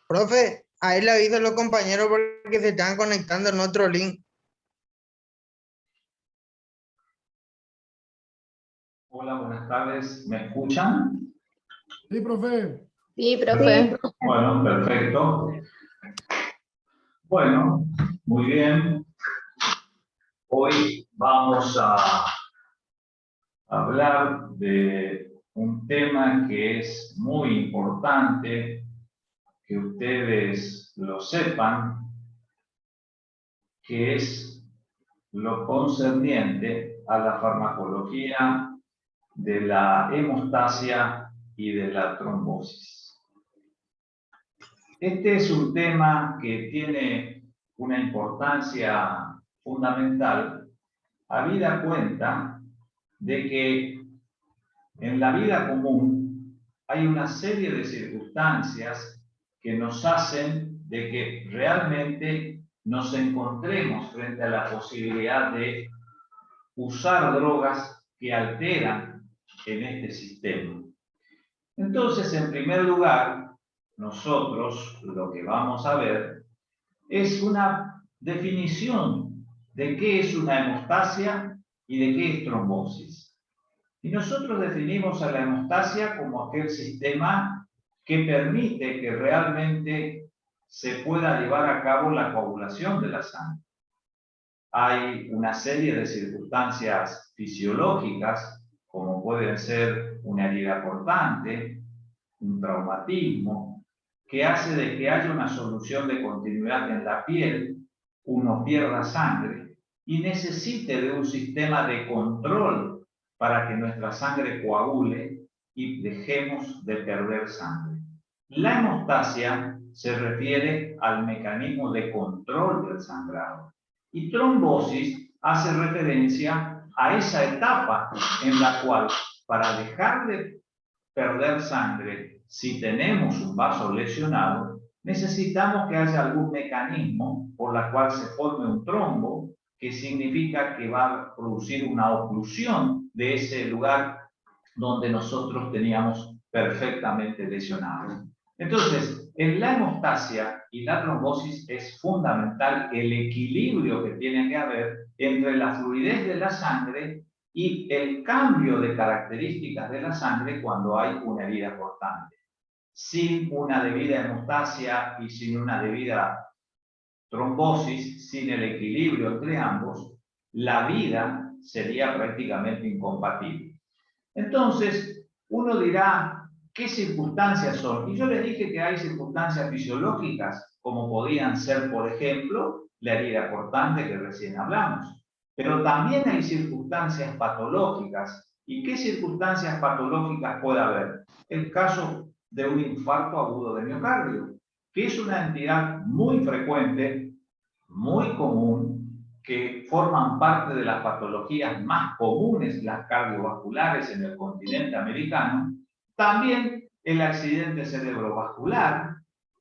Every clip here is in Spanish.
Profe, ahí le aviso a los compañeros porque se están conectando en otro link. Hola, buenas tardes. ¿Me escuchan? Sí, profe. Sí, profe. Bueno, perfecto. Bueno, muy bien. Hoy vamos a hablar de un tema que es muy importante, que ustedes lo sepan, que es lo concerniente a la farmacología de la hemostasia y de la trombosis. Este es un tema que tiene una importancia fundamental, habida cuenta de que en la vida común hay una serie de circunstancias que nos hacen de que realmente nos encontremos frente a la posibilidad de usar drogas que alteran en este sistema. Entonces, en primer lugar, nosotros lo que vamos a ver es una definición de qué es una hemostasia y de qué es trombosis. Y nosotros definimos a la hemostasia como aquel sistema que permite que realmente se pueda llevar a cabo la coagulación de la sangre. Hay una serie de circunstancias fisiológicas, como pueden ser una herida cortante, un traumatismo, que hace de que haya una solución de continuidad en la piel, uno pierda sangre y necesite de un sistema de control para que nuestra sangre coagule y dejemos de perder sangre. La hemostasia se refiere al mecanismo de control del sangrado y trombosis hace referencia a esa etapa en la cual, para dejar de perder sangre, si tenemos un vaso lesionado, necesitamos que haya algún mecanismo por la cual se forme un trombo, que significa que va a producir una oclusión de ese lugar donde nosotros teníamos perfectamente lesionado. Entonces, en la hemostasia y la trombosis es fundamental el equilibrio que tiene que haber entre la fluidez de la sangre y el cambio de características de la sangre cuando hay una herida cortante. Sin una debida hemostasia y sin una debida trombosis, sin el equilibrio entre ambos, la vida sería prácticamente incompatible. Entonces, uno dirá, ¿qué circunstancias son? Y yo les dije que hay circunstancias fisiológicas, como podían ser, por ejemplo, la herida cortante que recién hablamos. Pero también hay circunstancias patológicas. ¿Y qué circunstancias patológicas puede haber? El caso de un infarto agudo de miocardio, que es una entidad muy frecuente, muy común, que forman parte de las patologías más comunes, las cardiovasculares en el continente americano, también el accidente cerebrovascular,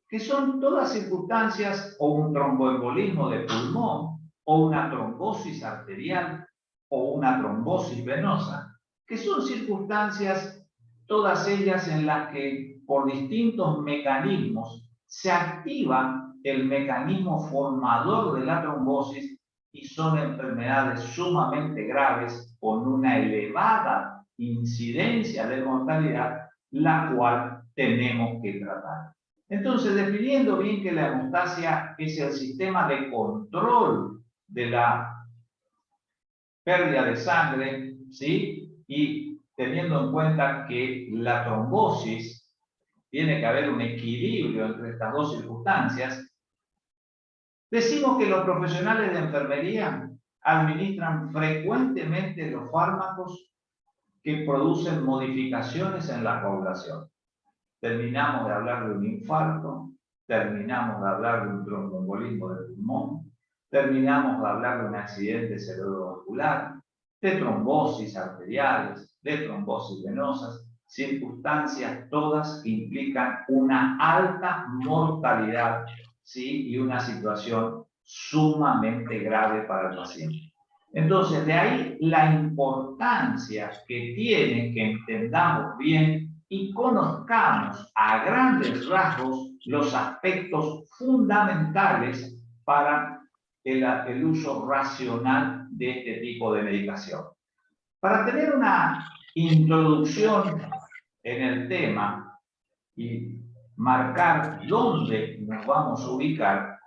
que son todas circunstancias, o un tromboembolismo de pulmón, o una trombosis arterial, o una trombosis venosa, que son circunstancias, todas ellas en las que por distintos mecanismos se activa el mecanismo formador de la trombosis y son enfermedades sumamente graves con una elevada incidencia de mortalidad, la cual tenemos que tratar. Entonces, definiendo bien que la hemostasia es el sistema de control de la pérdida de sangre, ¿sí? Y teniendo en cuenta que la trombosis tiene que haber un equilibrio entre estas dos circunstancias, decimos que los profesionales de enfermería administran frecuentemente los fármacos que producen modificaciones en la coagulación. Terminamos de hablar de un infarto, terminamos de hablar de un tromboembolismo del pulmón, terminamos de hablar de un accidente cerebrovascular, de trombosis arteriales, de trombosis venosas, circunstancias todas que implican una alta mortalidad, ¿sí? Y una situación sumamente grave para el paciente. Entonces, de ahí la importancia que tiene que entendamos bien y conozcamos a grandes rasgos los aspectos fundamentales para el uso racional de este tipo de medicación. Para tener una introducción en el tema y marcar dónde nos vamos a ubicar,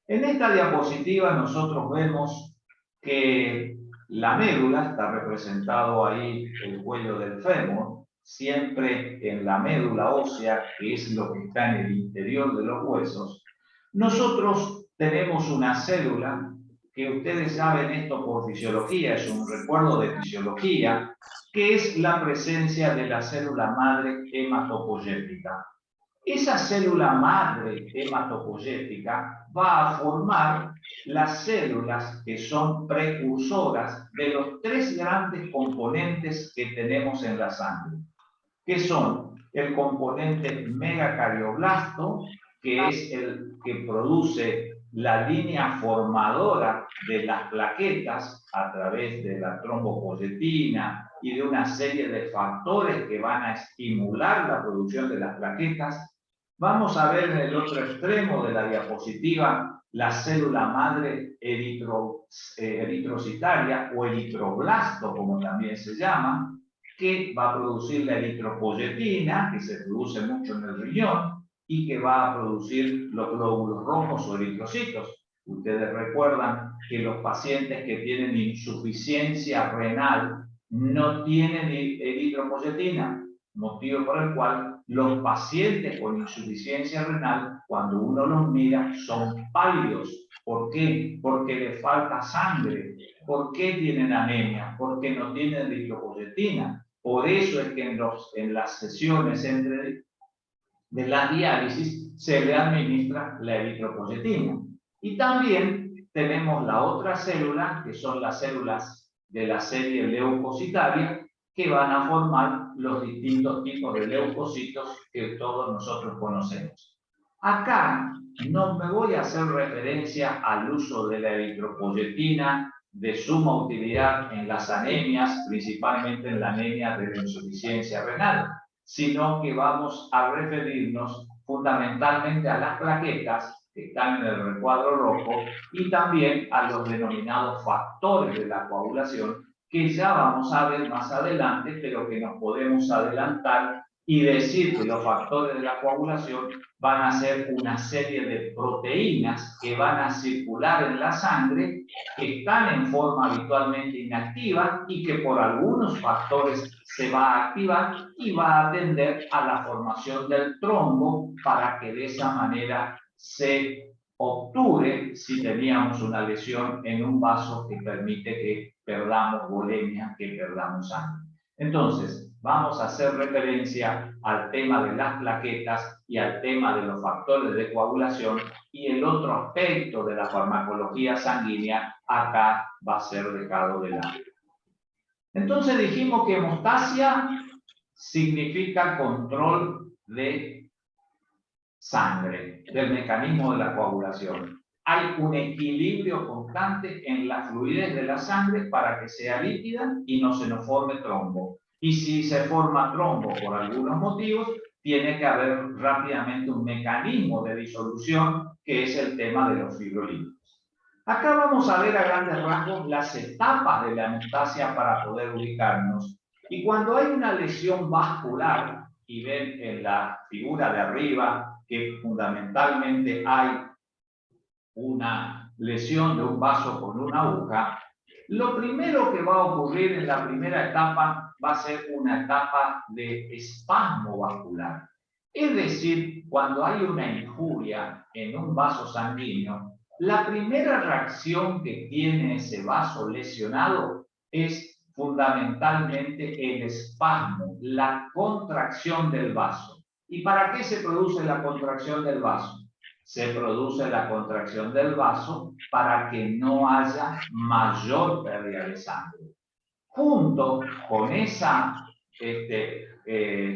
en esta diapositiva nosotros vemos que la médula, está representado ahí el cuello del fémur, siempre en la médula ósea, que es lo que está en el interior de los huesos. Nosotros tenemos una célula, que ustedes saben esto por fisiología, es un recuerdo de fisiología, que es la presencia de la célula madre hematopoyética. Esa célula madre hematopoyética va a formar las células que son precursoras de los tres grandes componentes que tenemos en la sangre, que son el componente megacardioblasto, que es el que produce la línea formadora de las plaquetas a través de la trombopoyetina y de una serie de factores que van a estimular la producción de las plaquetas. Vamos a ver en el otro extremo de la diapositiva la célula madre eritrocitaria o eritroblasto, como también se llama, que va a producir la eritropoyetina, que se produce mucho en el riñón, y que va a producir los glóbulos rojos o eritrocitos. Ustedes recuerdan que los pacientes que tienen insuficiencia renal no tienen eritropoyetina, motivo por el cual los pacientes con insuficiencia renal, cuando uno los mira, son pálidos. ¿Por qué? Porque les falta sangre. ¿Por qué tienen anemia? Porque no tienen eritropoyetina. Por eso es que en las sesiones de la diálisis se le administra la eritropoyetina. Y también tenemos la otra célula, que son las células de la serie leucocitaria, que van a formar los distintos tipos de leucocitos que todos nosotros conocemos. Acá no me voy a hacer referencia al uso de la eritropoyetina de suma utilidad en las anemias, principalmente en la anemia de la insuficiencia renal, sino que vamos a referirnos fundamentalmente a las plaquetas que están en el recuadro rojo y también a los denominados factores de la coagulación, que ya vamos a ver más adelante, pero que nos podemos adelantar y decir que los factores de la coagulación van a ser una serie de proteínas que van a circular en la sangre, que están en forma habitualmente inactiva y que por algunos factores se va a activar y va a atender a la formación del trombo para que de esa manera se obture si teníamos una lesión en un vaso que permite que perdamos volemia, que perdamos sangre. Entonces, vamos a hacer referencia al tema de las plaquetas y al tema de los factores de coagulación, y el otro aspecto de la farmacología sanguínea acá va a ser dejado de lado. Entonces dijimos que hemostasia significa control de sangre, del mecanismo de la coagulación. Hay un equilibrio constante en la fluidez de la sangre para que sea líquida y no se nos forme trombo. Y si se forma trombo por algunos motivos, tiene que haber rápidamente un mecanismo de disolución, que es el tema de los fibrolípidos. Acá vamos a ver a grandes rasgos las etapas de la hemostasia para poder ubicarnos. Y cuando hay una lesión vascular, y ven en la figura de arriba que fundamentalmente hay una lesión de un vaso con una aguja, lo primero que va a ocurrir en la primera etapa va a ser una etapa de espasmo vascular. Es decir, cuando hay una injuria en un vaso sanguíneo, la primera reacción que tiene ese vaso lesionado es fundamentalmente el espasmo, la contracción del vaso. ¿Y para qué se produce la contracción del vaso? Se produce la contracción del vaso para que no haya mayor pérdida de sangre. Junto con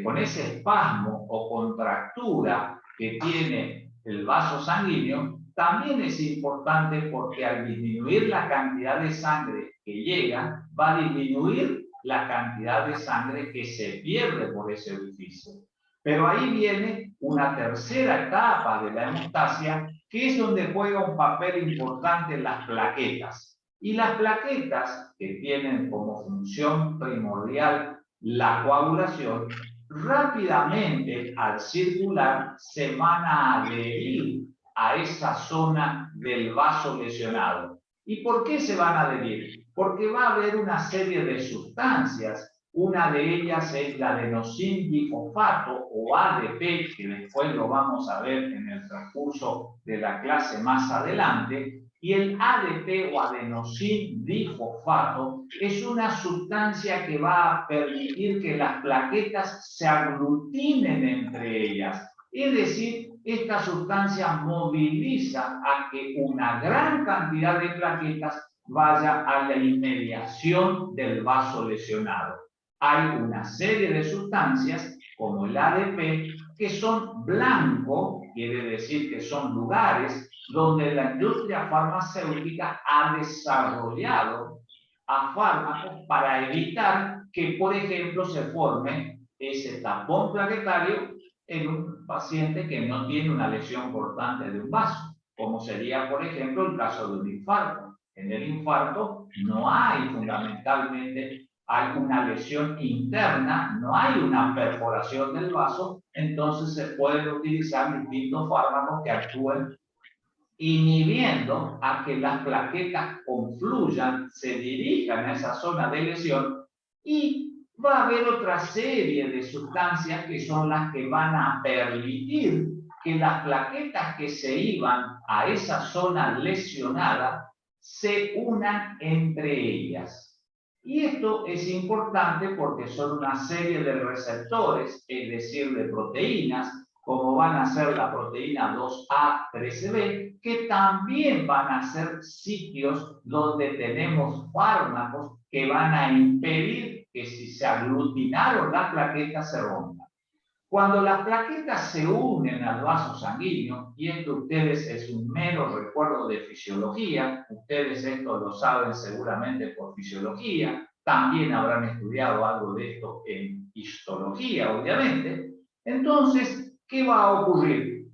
con ese espasmo o contractura que tiene el vaso sanguíneo, también es importante porque al disminuir la cantidad de sangre que llega, va a disminuir la cantidad de sangre que se pierde por ese orificio. Pero ahí viene una tercera etapa de la hemostasia, que es donde juega un papel importante las plaquetas. Y las plaquetas, que tienen como función primordial la coagulación, rápidamente al circular se van a adherir a esa zona del vaso lesionado. ¿Y por qué se van a adherir? Porque va a haber una serie de sustancias. Una de ellas es la adenosín-difosfato o ADP, que después lo vamos a ver en el transcurso de la clase más adelante. Y el ADP o adenosín-difosfato es una sustancia que va a permitir que las plaquetas se aglutinen entre ellas. Es decir, esta sustancia moviliza a que una gran cantidad de plaquetas vaya a la inmediación del vaso lesionado. Hay una serie de sustancias, como el ADP, que son blanco, quiere decir que son lugares donde la industria farmacéutica ha desarrollado a fármacos para evitar que, por ejemplo, se forme ese tapón plaquetario en un paciente que no tiene una lesión cortante de un vaso, como sería, por ejemplo, el caso de un infarto. En el infarto no hay fundamentalmente una lesión interna, no hay una perforación del vaso, entonces se pueden utilizar distintos fármacos que actúen inhibiendo a que las plaquetas confluyan, se dirijan a esa zona de lesión, y va a haber otra serie de sustancias que son las que van a permitir que las plaquetas que se iban a esa zona lesionada se unan entre ellas. Y esto es importante porque son una serie de receptores, es decir, de proteínas, como van a ser la proteína 2A13B, que también van a ser sitios donde tenemos fármacos que van a impedir que si se aglutinaron las plaquetas se rompan. Cuando las plaquetas se unen al vaso sanguíneo, y esto ustedes es un mero recuerdo de fisiología, ustedes esto lo saben seguramente por fisiología, también habrán estudiado algo de esto en histología, obviamente. Entonces, ¿qué va a ocurrir?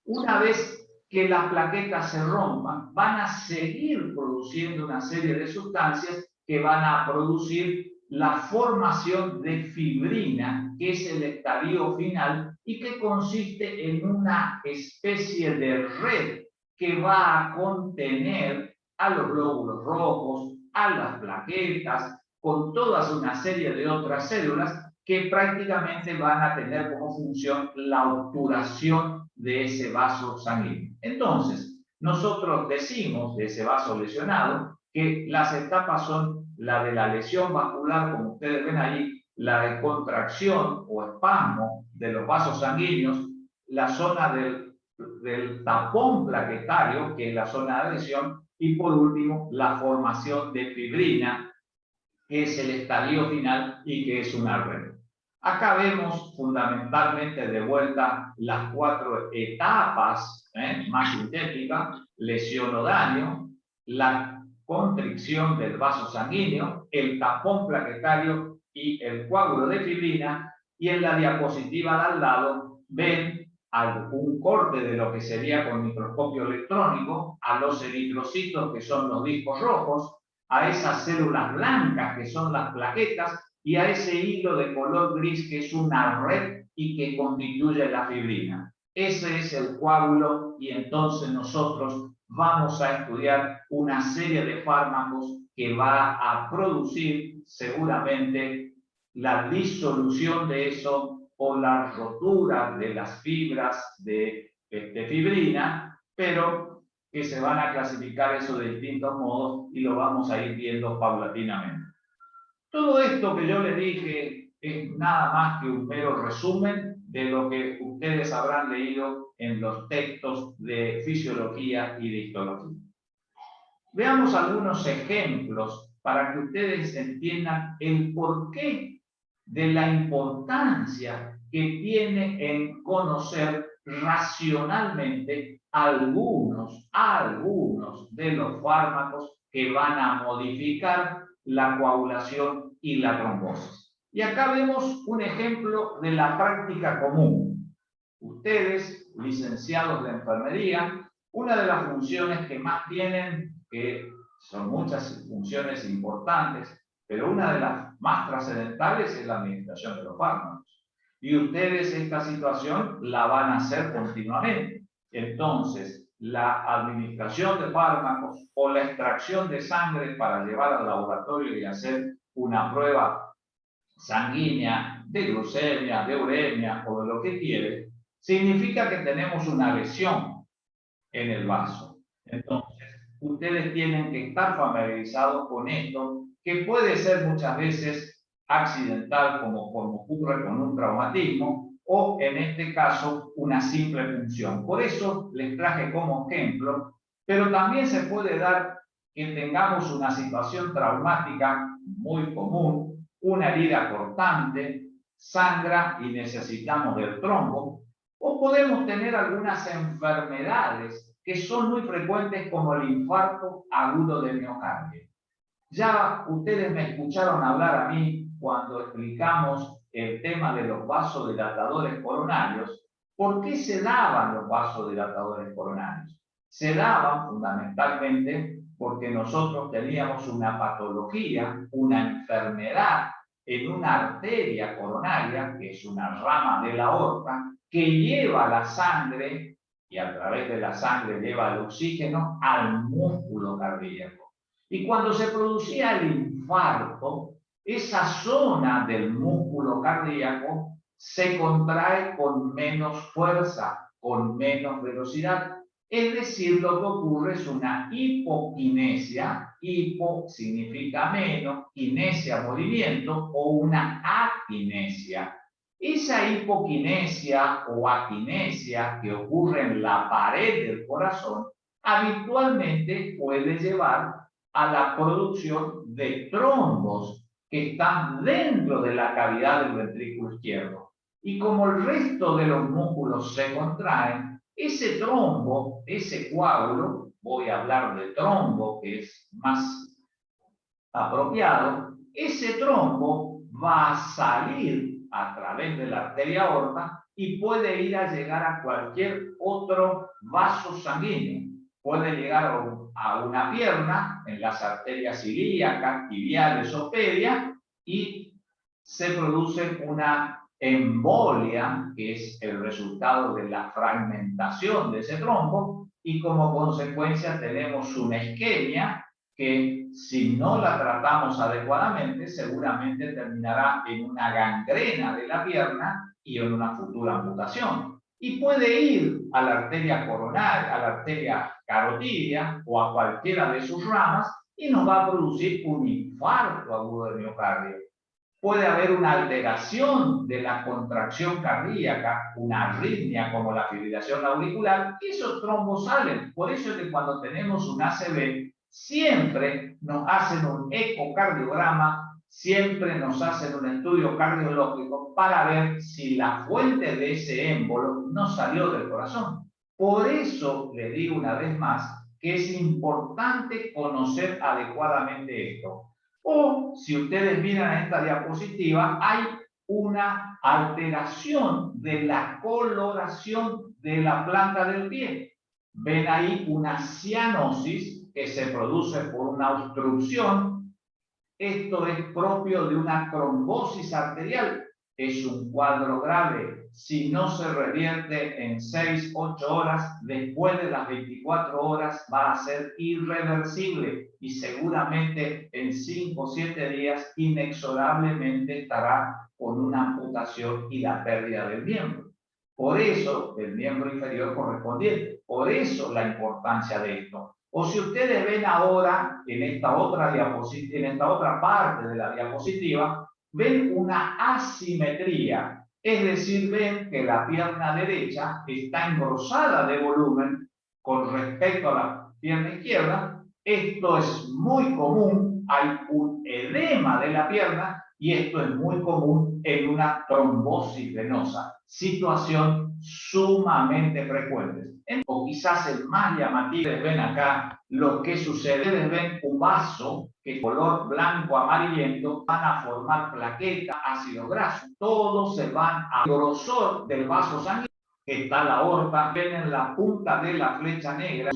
Una vez que las plaquetas se rompan, van a seguir produciendo una serie de sustancias que van a producir la formación de fibrina, que es el estadio final y que consiste en una especie de red que va a contener a los glóbulos rojos, a las plaquetas, con toda una serie de otras células que prácticamente van a tener como función la obturación de ese vaso sanguíneo. Entonces, nosotros decimos de ese vaso lesionado que las etapas son la de la lesión vascular, como ustedes ven ahí, la de contracción o espasmo de los vasos sanguíneos, la zona del tapón plaquetario, que es la zona de lesión, y por último, la formación de fibrina, que es el estadio final y que es una red. Acá vemos fundamentalmente de vuelta las 4 etapas más sintéticas: lesión o daño, la constricción del vaso sanguíneo, el tapón plaquetario y el coágulo de fibrina. Y en la diapositiva de al lado ven un corte de lo que sería con microscopio electrónico a los eritrocitos, que son los discos rojos, a esas células blancas que son las plaquetas y a ese hilo de color gris que es una red y que constituye la fibrina. Ese es el coágulo, y entonces nosotros vamos a estudiar una serie de fármacos que va a producir seguramente la disolución de eso o la rotura de las fibras de fibrina, pero que se van a clasificar eso de distintos modos y lo vamos a ir viendo paulatinamente. Todo esto que yo les dije es nada más que un mero resumen de lo que ustedes habrán leído en los textos de fisiología y de histología. Veamos algunos ejemplos para que ustedes entiendan el porqué de la importancia que tiene en conocer racionalmente algunos de los fármacos que van a modificar la coagulación y la trombosis. Y acá vemos un ejemplo de la práctica común. Ustedes, licenciados de enfermería, una de las funciones que más tienen, que son muchas funciones importantes, pero una de las más trascendentales es la administración de los fármacos. Y ustedes esta situación la van a hacer continuamente. Entonces, la administración de fármacos o la extracción de sangre para llevar al laboratorio y hacer una prueba sanguínea de glucemia, de uremia o de lo que quiere, significa que tenemos una lesión en el vaso. Entonces, ustedes tienen que estar familiarizados con esto, que puede ser muchas veces accidental, como ocurre con un traumatismo, o en este caso, una simple punción. Por eso les traje como ejemplo, pero también se puede dar que tengamos una situación traumática muy común, una herida cortante, sangra y necesitamos del trombo, o podemos tener algunas enfermedades que son muy frecuentes como el infarto agudo de miocardio. Ya ustedes me escucharon hablar a mí cuando explicamos el tema de los vasodilatadores coronarios. ¿Por qué se daban los vasodilatadores coronarios? Se daban fundamentalmente porque nosotros teníamos una patología, una enfermedad en una arteria coronaria, que es una rama de la aorta, que lleva la sangre y a través de la sangre lleva el oxígeno al músculo cardíaco. Y cuando se producía el infarto, esa zona del músculo cardíaco se contrae con menos fuerza, con menos velocidad. Es decir, lo que ocurre es una hipoquinesia, hipo significa menos, kinesia movimiento, o una aquinesia. Esa hipoquinesia o aquinesia que ocurre en la pared del corazón habitualmente puede llevar a la producción de trombos que están dentro de la cavidad del ventrículo izquierdo. Y como el resto de los músculos se contraen, ese trombo, ese coágulo, voy a hablar de trombo que es más apropiado, ese trombo va a salir a través de la arteria aorta y puede ir a llegar a cualquier otro vaso sanguíneo. Puede llegar a una pierna, en las arterias ilíacas, tibiales o pedia, y se produce una embolia, que es el resultado de la fragmentación de ese trombo, y como consecuencia tenemos una isquemia que, si no la tratamos adecuadamente, seguramente terminará en una gangrena de la pierna y en una futura amputación. Y puede ir a la arteria coronaria, a la arteria carotidia o a cualquiera de sus ramas y nos va a producir un infarto agudo de miocardio. Puede haber una alteración de la contracción cardíaca, una arritmia como la fibrilación auricular, y esos trombos salen. Por eso es que cuando tenemos un ACV, siempre nos hacen un ecocardiograma, siempre nos hacen un estudio cardiológico para ver si la fuente de ese émbolo no salió del corazón. Por eso les digo una vez más que es importante conocer adecuadamente esto. O, si ustedes miran esta diapositiva, hay una alteración de la coloración de la planta del pie. Ven ahí una cianosis que se produce por una obstrucción. Esto es propio de una trombosis arterial. Es un cuadro grave. Si no se revierte en 6-8 horas, después de las 24 horas va a ser irreversible y seguramente en 5 o 7 días inexorablemente estará con una amputación y la pérdida del miembro. Por eso, del miembro inferior correspondiente. Por eso la importancia de esto. O si ustedes ven ahora, en esta otra diapositiva, en esta otra parte de la diapositiva, ven una asimetría. Es decir, ven que la pierna derecha está engrosada de volumen con respecto a la pierna izquierda. Esto es muy común. Hay un edema de la pierna y esto es muy común en una trombosis venosa. Situación sumamente frecuente. O quizás el más llamativo, ven acá lo que sucede. Ustedes ven un vaso que color blanco amarillento, van a formar plaquetas, ácido graso. Todos se van al grosor del vaso sanguíneo. Está la aorta, ven en la punta de la flecha negra,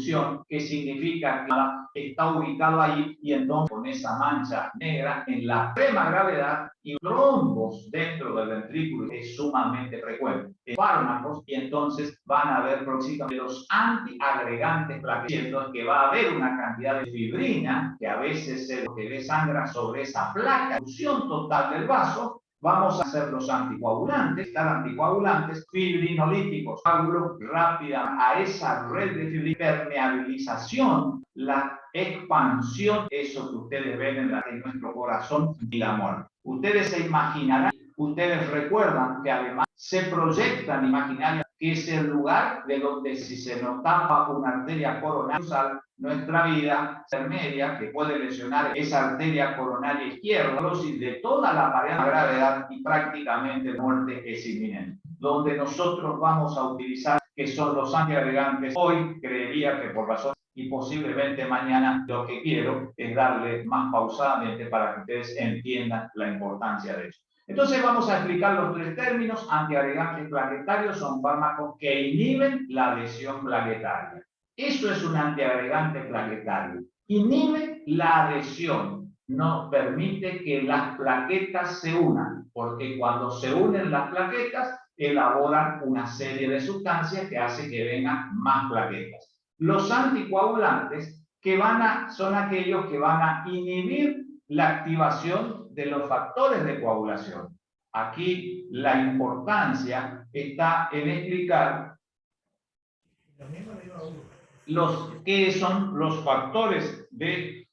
que significa que está ubicado ahí, y entonces con esa mancha negra en la extrema gravedad y trombos dentro del ventrículo es sumamente frecuente. Fármacos, y entonces van a haber próximamente los antiagregantes plaquetos, que va a haber una cantidad de fibrina que a veces se desangra sobre esa placa, fusión total del vaso. Vamos a hacer los anticoagulantes, fibrinolíticos, coágulos rápida a esa red de fibrina, permeabilización, la expansión, eso que ustedes ven en nuestro corazón y la muerte. Ustedes se imaginarán, ustedes recuerdan que además se proyectan imaginariamente que es el lugar de donde si se nos tapa una arteria coronaria, nuestra vida intermedia, que puede lesionar esa arteria coronaria izquierda, de toda la pared de gravedad y prácticamente la muerte es inminente. Donde nosotros vamos a utilizar, que son los antiagregantes, hoy creería que por razón y posiblemente mañana, lo que quiero es darle más pausadamente para que ustedes entiendan la importancia de eso. Entonces vamos a explicar los tres términos. Antiagregantes plaquetarios son fármacos que inhiben la adhesión plaquetaria. Eso es un antiagregante plaquetario. Inhibe la adhesión, no permite que las plaquetas se unan, porque cuando se unen las plaquetas, elaboran una serie de sustancias que hace que vengan más plaquetas. Los anticoagulantes son aquellos que van a inhibir la activación de los factores de coagulación. Aquí la importancia está en explicar qué son los factores de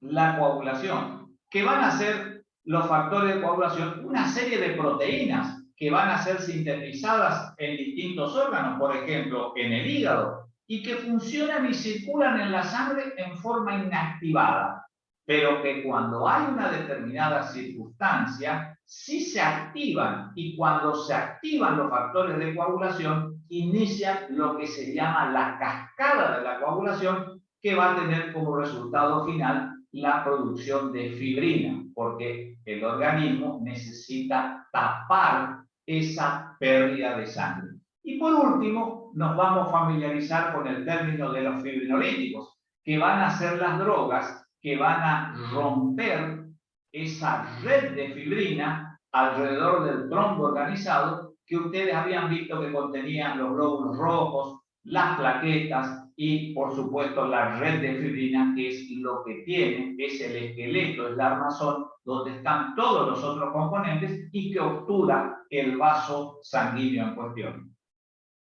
la coagulación. ¿Qué van a ser los factores de coagulación? Una serie de proteínas que van a ser sintetizadas en distintos órganos, por ejemplo, en el hígado, y que funcionan y circulan en la sangre en forma inactivada, pero que cuando hay una determinada circunstancia, sí se activan, y cuando se activan los factores de coagulación, inician lo que se llama la cascada de la coagulación, que va a tener como resultado final la producción de fibrina, porque el organismo necesita tapar esa pérdida de sangre. Y por último, nos vamos a familiarizar con el término de los fibrinolíticos, que van a ser las drogas que van a romper esa red de fibrina alrededor del trombo organizado que ustedes habían visto que contenían los glóbulos rojos, las plaquetas y, por supuesto, la red de fibrina, que es lo que tiene, es el esqueleto, es la armazón, donde están todos los otros componentes y que obtura el vaso sanguíneo en cuestión.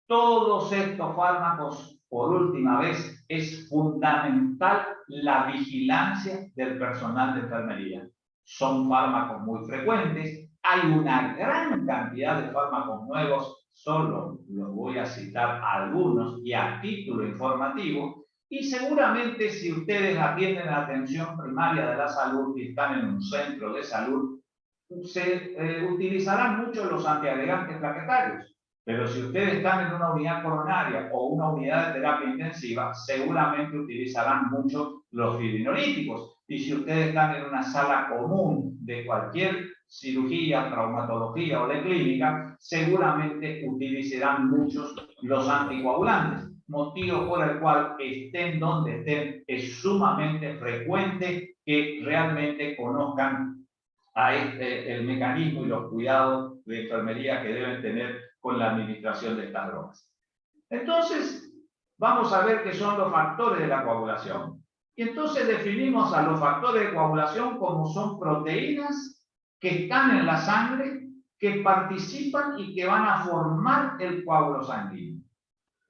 Todos estos fármacos, por última vez, es fundamental la vigilancia del personal de enfermería. Son fármacos muy frecuentes, hay una gran cantidad de fármacos nuevos, solo los voy a citar algunos y a título informativo, y seguramente si ustedes atienden la atención primaria de la salud y están en un centro de salud, se utilizarán mucho los antiagregantes plaquetarios. Pero si ustedes están en una unidad coronaria o una unidad de terapia intensiva, seguramente utilizarán mucho los fibrinolíticos. Y si ustedes están en una sala común de cualquier cirugía, traumatología o de clínica, seguramente utilizarán muchos los anticoagulantes. Motivo por el cual estén donde estén, es sumamente frecuente que realmente conozcan el mecanismo y los cuidados de enfermería que deben tener con la administración de estas drogas. Entonces, vamos a ver qué son los factores de la coagulación. Y entonces definimos a los factores de coagulación como son proteínas que están en la sangre que participan y que van a formar el coágulo sanguíneo.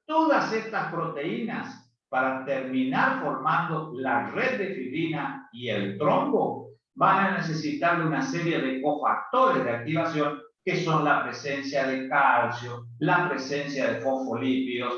Todas estas proteínas, para terminar formando la red de fibrina y el trombo, van a necesitar de una serie de cofactores de activación que son la presencia de calcio, la presencia de fosfolípidos,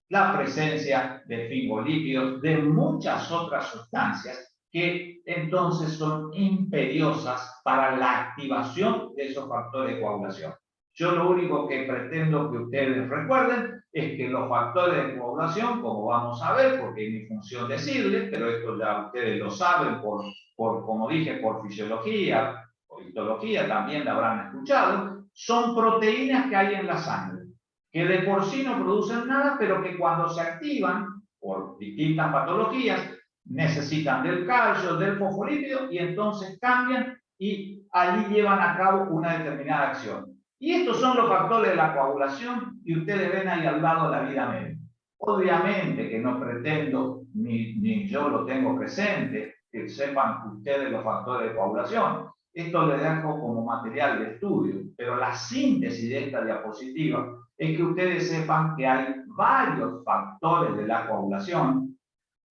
la presencia de fingolípidos, de muchas otras sustancias que entonces son imperiosas para la activación de esos factores de coagulación. Yo lo único que pretendo que ustedes recuerden es que los factores de coagulación, como vamos a ver, porque es mi función decirles, pero esto ya ustedes lo saben por como dije, por fisiología o histología, también la habrán escuchado, son proteínas que hay en la sangre, que de por sí no producen nada, pero que cuando se activan por distintas patologías, necesitan del calcio, del fosfolípido, y entonces cambian y allí llevan a cabo una determinada acción. Y estos son los factores de la coagulación y ustedes ven ahí al lado la vida media. Obviamente que no pretendo, ni yo lo tengo presente, que sepan ustedes los factores de coagulación. Esto les dejo como material de estudio, pero la síntesis de esta diapositiva es que ustedes sepan que hay varios factores de la coagulación.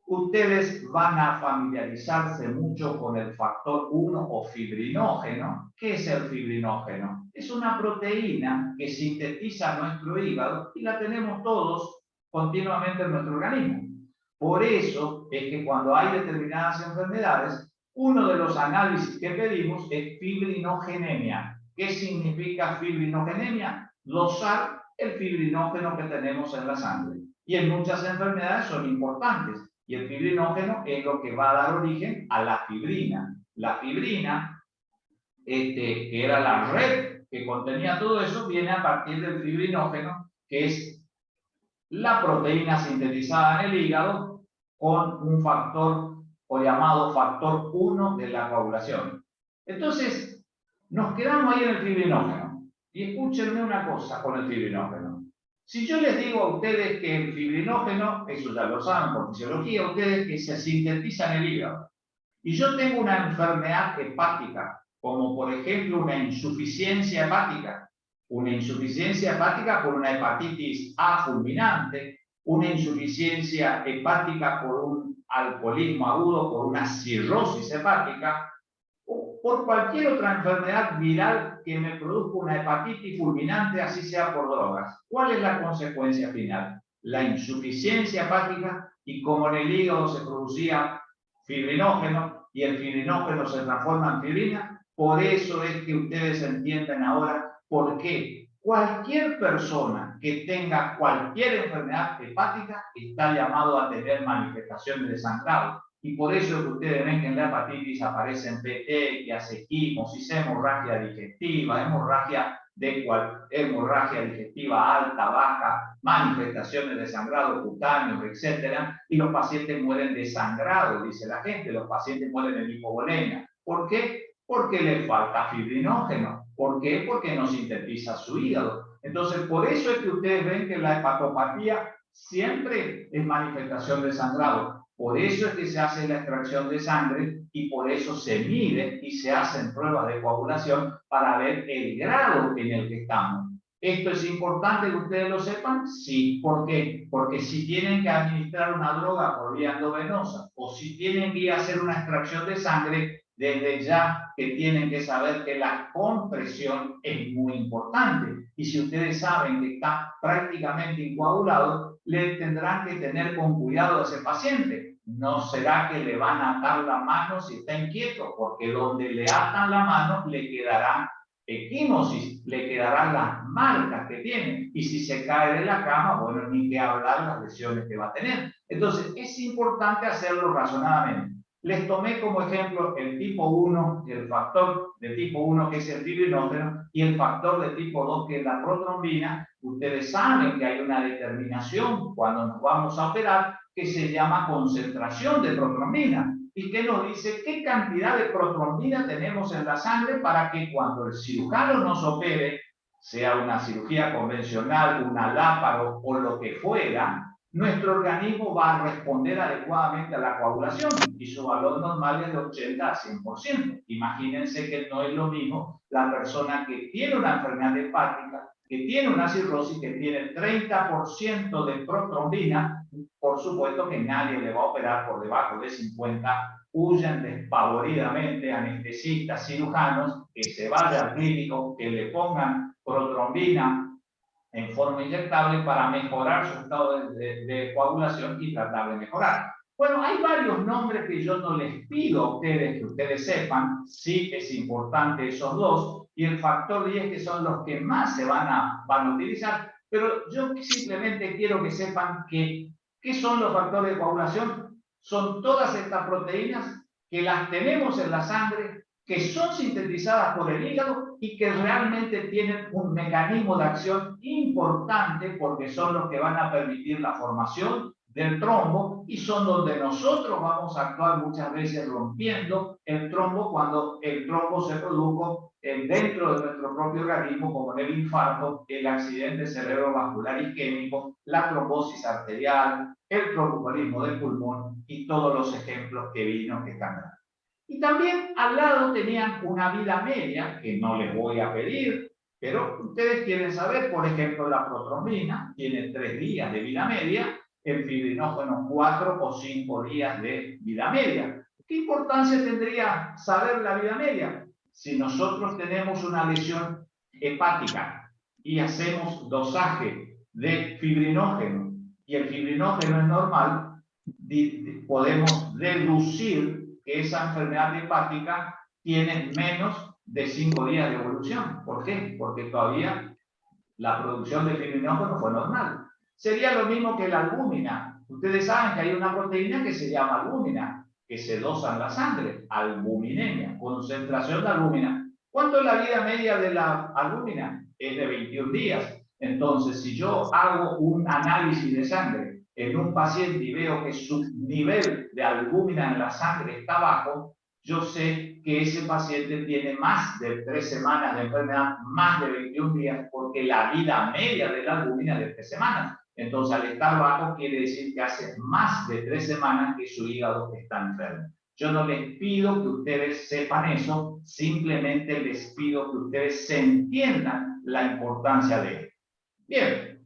Ustedes van a familiarizarse mucho con el factor 1 o fibrinógeno. ¿Qué es el fibrinógeno? Es una proteína que sintetiza nuestro hígado y la tenemos todos continuamente en nuestro organismo. Por eso es que cuando hay determinadas enfermedades, uno de los análisis que pedimos es fibrinogenemia. ¿Qué significa fibrinogenemia? Dosar el fibrinógeno que tenemos en la sangre. Y en muchas enfermedades son importantes. Y el fibrinógeno es lo que va a dar origen a la fibrina. La fibrina, que era la red que contenía todo eso, viene a partir del fibrinógeno, que es la proteína sintetizada en el hígado con un factor o llamado factor 1 de la coagulación. Entonces, nos quedamos ahí en el fibrinógeno. Y escúchenme una cosa con el fibrinógeno. Si yo les digo a ustedes que el fibrinógeno, eso ya lo saben por fisiología, ustedes que se sintetiza en el hígado, y yo tengo una enfermedad hepática, como por ejemplo una insuficiencia hepática por una hepatitis A fulminante, una insuficiencia hepática por un alcoholismo agudo, por una cirrosis hepática, o por cualquier otra enfermedad viral que me produzca una hepatitis fulminante, así sea por drogas. ¿Cuál es la consecuencia final? La insuficiencia hepática, y como en el hígado se producía fibrinógeno y el fibrinógeno se transforma en fibrina, por eso es que ustedes entienden ahora por qué cualquier persona que tenga cualquier enfermedad hepática está llamado a tener manifestaciones de sangrado. Y por eso es que ustedes ven que en la hepatitis aparecen petequias, equimosis, hemorragia digestiva, hemorragia digestiva alta, baja, manifestaciones de sangrado cutáneo, etc. Y los pacientes mueren de sangrado, dice la gente, los pacientes mueren de hipovolemia. ¿Por qué? Porque le falta fibrinógeno. ¿Por qué? Porque no sintetiza su hígado. Entonces, por eso es que ustedes ven que la hepatopatía siempre es manifestación de sangrado. Por eso es que se hace la extracción de sangre y por eso se mide y se hacen pruebas de coagulación para ver el grado en el que estamos. ¿Esto es importante que ustedes lo sepan? Sí. ¿Por qué? Porque si tienen que administrar una droga por vía endovenosa o si tienen que ir a hacer una extracción de sangre, desde ya que tienen que saber que la compresión es muy importante. Y si ustedes saben que está prácticamente incoagulado, le tendrán que tener con cuidado a ese paciente. No será que le van a atar la mano si está inquieto, porque donde le atan la mano le quedará equimosis, le quedarán las marcas que tiene. Y si se cae de la cama, bueno, ni que hablar las lesiones que va a tener. Entonces, es importante hacerlo razonadamente. Les tomé como ejemplo el tipo 1, el factor de tipo 1 que es el fibrinógeno y el factor de tipo 2 que es la protrombina. Ustedes saben que hay una determinación cuando nos vamos a operar que se llama concentración de protrombina y que nos dice qué cantidad de protrombina tenemos en la sangre para que cuando el cirujano nos opere, sea una cirugía convencional, una láparo o lo que fuera, nuestro organismo va a responder adecuadamente a la coagulación y su valor normal es de 80 a 100%. Imagínense que no es lo mismo la persona que tiene una enfermedad hepática, que tiene una cirrosis, que tiene 30% de protrombina. Por supuesto que nadie le va a operar por debajo de 50. Huyen despavoridamente anestesistas, cirujanos, que se vaya al clínico, que le pongan protrombina en forma inyectable para mejorar su estado de coagulación y tratar de mejorar. Bueno, hay varios nombres que yo no les pido a ustedes que ustedes sepan. Sí es importante esos dos, y el factor 10, que son los que más se van a utilizar, pero yo simplemente quiero que sepan que ¿qué son los factores de coagulación? Son todas estas proteínas que las tenemos en la sangre, que son sintetizadas por el hígado y que realmente tienen un mecanismo de acción importante, porque son los que van a permitir la formación del trombo y son donde nosotros vamos a actuar muchas veces rompiendo el trombo cuando el trombo se produjo dentro de nuestro propio organismo, como en el infarto, el accidente cerebrovascular isquémico, la trombosis arterial, el tromboembolismo del pulmón y todos los ejemplos que vino que están dando. Y también al lado tenían una vida media, que no les voy a pedir, pero ustedes quieren saber. Por ejemplo, la protrombina tiene 3 días de vida media, el fibrinógeno 4 o 5 días de vida media. ¿Qué importancia tendría saber la vida media? Si nosotros tenemos una lesión hepática y hacemos dosaje de fibrinógeno y el fibrinógeno es normal, podemos deducir que esa enfermedad hepática tiene menos de 5 días de evolución. ¿Por qué? Porque todavía la producción de fibrinógeno fue normal. Sería lo mismo que la albúmina. Ustedes saben que hay una proteína que se llama albúmina, que se dosa en la sangre, albuminemia, concentración de albúmina. ¿Cuánto es la vida media de la albúmina? Es de 21 días. Entonces, si yo hago un análisis de sangre en un paciente y veo que su nivel de albúmina en la sangre está bajo, yo sé que ese paciente tiene más de 3 semanas de enfermedad, más de 21 días, porque la vida media de la albúmina es de 3 semanas. Entonces, al estar bajo, quiere decir que hace más de 3 semanas que su hígado está enfermo. Yo no les pido que ustedes sepan eso, simplemente les pido que ustedes se entiendan la importancia de esto. Bien,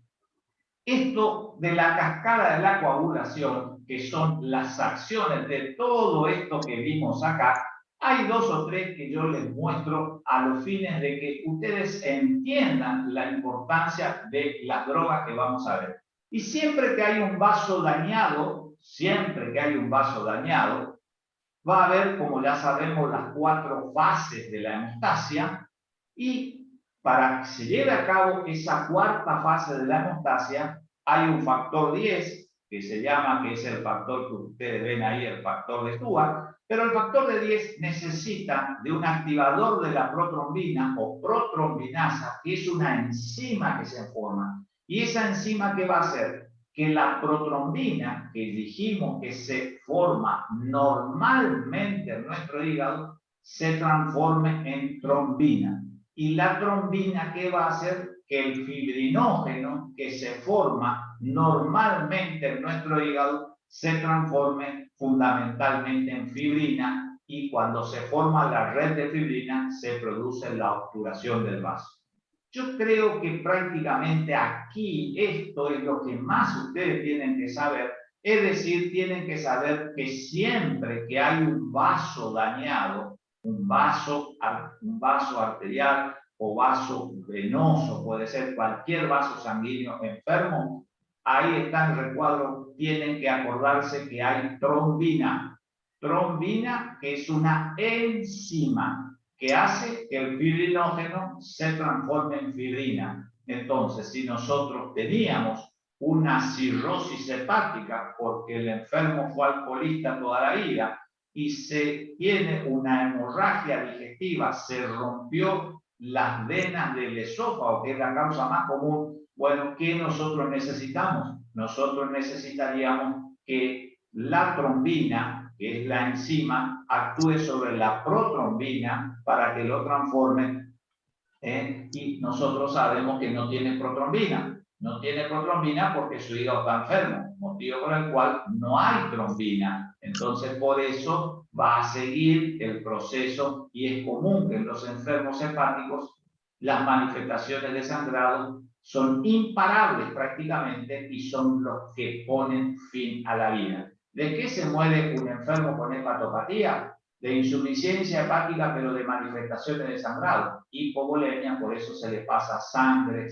esto de la cascada de la coagulación, que son las acciones de todo esto que vimos acá, hay 2 o 3 que yo les muestro a los fines de que ustedes entiendan la importancia de las drogas que vamos a ver. Y siempre que hay un vaso dañado, va a haber, como ya sabemos, las 4 fases de la hemostasia, y para que se lleve a cabo esa 4ª fase de la hemostasia, hay un factor 10, que se llama, que es el factor que ustedes ven ahí, el factor de Stuart, pero el factor de 10 necesita de un activador de la protrombina o protrombinasa, que es una enzima que se forma. Y esa enzima, ¿qué va a hacer? Que la protrombina, que dijimos que se forma normalmente en nuestro hígado, se transforme en trombina. Y la trombina, ¿qué va a hacer? Que el fibrinógeno que se forma normalmente en nuestro hígado se transforme fundamentalmente en fibrina, y cuando se forma la red de fibrina se produce la obturación del vaso. Yo creo que prácticamente aquí esto es lo que más ustedes tienen que saber. Es decir, tienen que saber que siempre que hay un vaso dañado, un vaso arterial o vaso venoso, puede ser cualquier vaso sanguíneo enfermo, ahí está el recuadro, tienen que acordarse que hay trombina. Trombina, que es una enzima que hace que el fibrinógeno se transforme en fibrina. Entonces, si nosotros teníamos una cirrosis hepática porque el enfermo fue alcoholista toda la vida y se tiene una hemorragia digestiva, se rompió las venas del esófago, que es la causa más común, bueno, ¿qué nosotros necesitamos? Nosotros necesitaríamos que la trombina, que es la enzima, actúe sobre la protrombina para que lo transforme, y nosotros sabemos que no tiene protrombina. no tiene protrombina porque su hígado está enfermo, motivo por el cual no hay trombina. Entonces, por eso va a seguir el proceso y es común que en los enfermos hepáticos las manifestaciones de sangrado son imparables prácticamente y son los que ponen fin a la vida. ¿De qué se muere un enfermo con hepatopatía? De insuficiencia hepática, pero de manifestaciones de sangrado. Hipovolemia, por eso se le pasa sangre,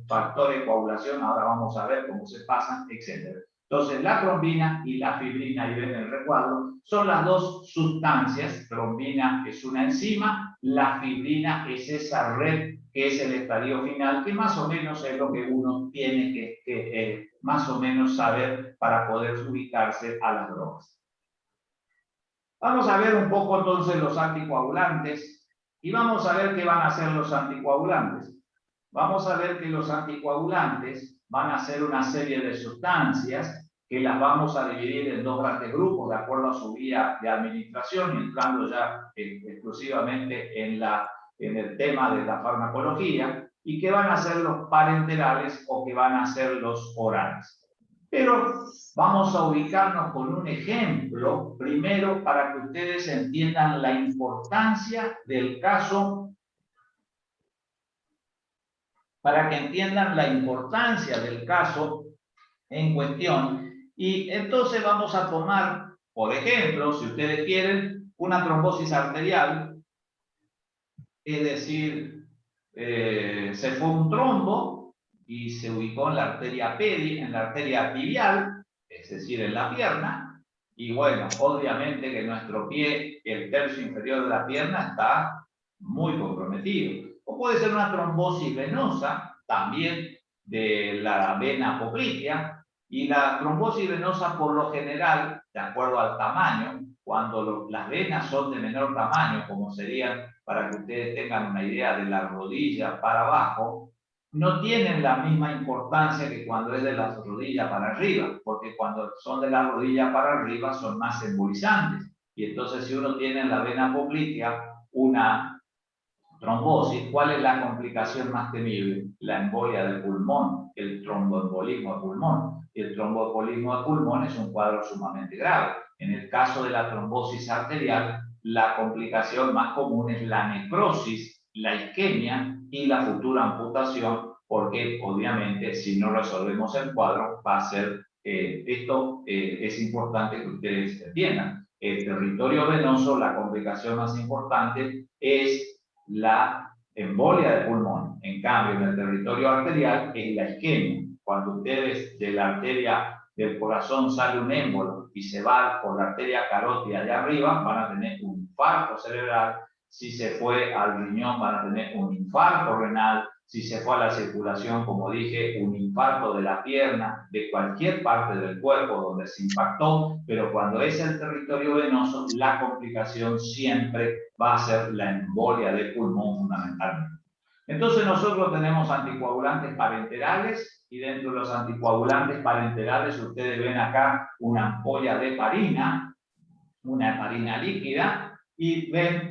factor de coagulación, ahora vamos a ver cómo se pasan, etc. Entonces, la trombina y la fibrina, y ven el recuadro, son las dos sustancias. Trombina es una enzima, la fibrina es esa red que es el estadio final, que más o menos es lo que uno tiene que más o menos saber para poder ubicarse a las drogas. Vamos a ver un poco entonces los anticoagulantes y vamos a ver qué van a hacer los anticoagulantes. Vamos a ver que los anticoagulantes van a ser una serie de sustancias que las vamos a dividir en dos grandes grupos de acuerdo a su vía de administración, y entrando ya exclusivamente en el tema de la farmacología, y que van a ser los parenterales o que van a ser los orales. Pero vamos a ubicarnos con un ejemplo, primero para que ustedes entiendan la importancia del caso, en cuestión. Y entonces vamos a tomar, por ejemplo, si ustedes quieren, una trombosis arterial, es decir, se fue un trombo y se ubicó en la arteria tibial, es decir, en la pierna, y bueno, obviamente que nuestro pie, el tercio inferior de la pierna, está muy comprometido. O puede ser una trombosis venosa, también de la vena apoplitea, y la trombosis venosa por lo general, de acuerdo al tamaño, cuando las venas son de menor tamaño, como serían, para que ustedes tengan una idea, de la rodilla para abajo, no tienen la misma importancia que cuando es de la rodilla para arriba, porque cuando son de la rodilla para arriba son más embolizantes. Y entonces, si uno tiene en la vena apoplitea una trombosis, ¿cuál es la complicación más temible? La embolia del pulmón, el tromboembolismo de pulmón. Y el tromboembolismo de pulmón es un cuadro sumamente grave. En el caso de la trombosis arterial, la complicación más común es la necrosis, la isquemia y la futura amputación, porque obviamente si no resolvemos el cuadro va a ser, esto es importante que ustedes entiendan. El territorio venoso, la complicación más importante es la embolia de pulmón. En cambio, en el territorio arterial es la isquemia. Cuando ustedes de la arteria del corazón sale un émbolo y se va por la arteria carótida de arriba, van a tener un infarto cerebral. Si se fue al riñón, van a tener un infarto renal. Si se fue a la circulación, como dije, un infarto de la pierna, de cualquier parte del cuerpo donde se impactó. Pero cuando es el territorio venoso, la complicación siempre va a ser la embolia de pulmón fundamentalmente. Entonces nosotros tenemos anticoagulantes parenterales, y dentro de los anticoagulantes parenterales ustedes ven acá una ampolla de heparina, una heparina líquida, y ven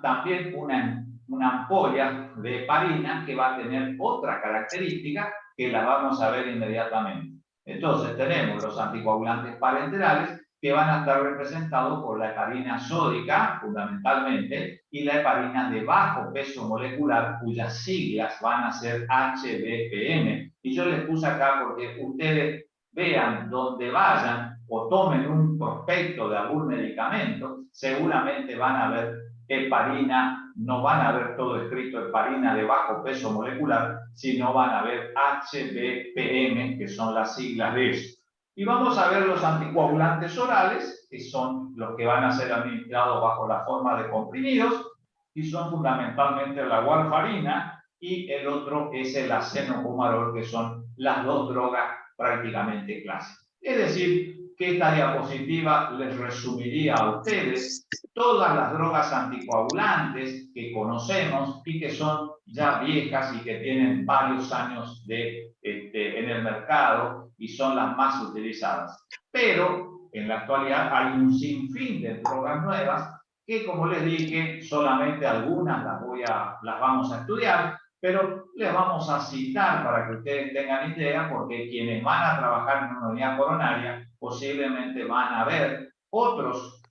también una ampolla de heparina que va a tener otra característica que la vamos a ver inmediatamente. Entonces tenemos los anticoagulantes parenterales, que van a estar representados por la heparina sódica, fundamentalmente, y la heparina de bajo peso molecular, cuyas siglas van a ser HBPM. Y yo les puse acá porque ustedes vean donde vayan o tomen un prospecto de algún medicamento, seguramente van a ver heparina, no van a ver todo escrito heparina de bajo peso molecular, sino van a ver HBPM, que son las siglas de eso. Y vamos a ver los anticoagulantes orales, que son los que van a ser administrados bajo la forma de comprimidos, y son fundamentalmente la warfarina y el otro es el acenofumarol, que son las dos drogas prácticamente clásicas. Es decir, que esta diapositiva les resumiría a ustedes todas las drogas anticoagulantes que conocemos y que son ya viejas y que tienen varios años en el mercado y son las más utilizadas. Pero en la actualidad hay un sinfín de drogas nuevas que, como les dije, solamente algunas las vamos a estudiar, pero les vamos a citar para que ustedes tengan idea, porque quienes van a trabajar en una unidad coronaria posiblemente van a ver otros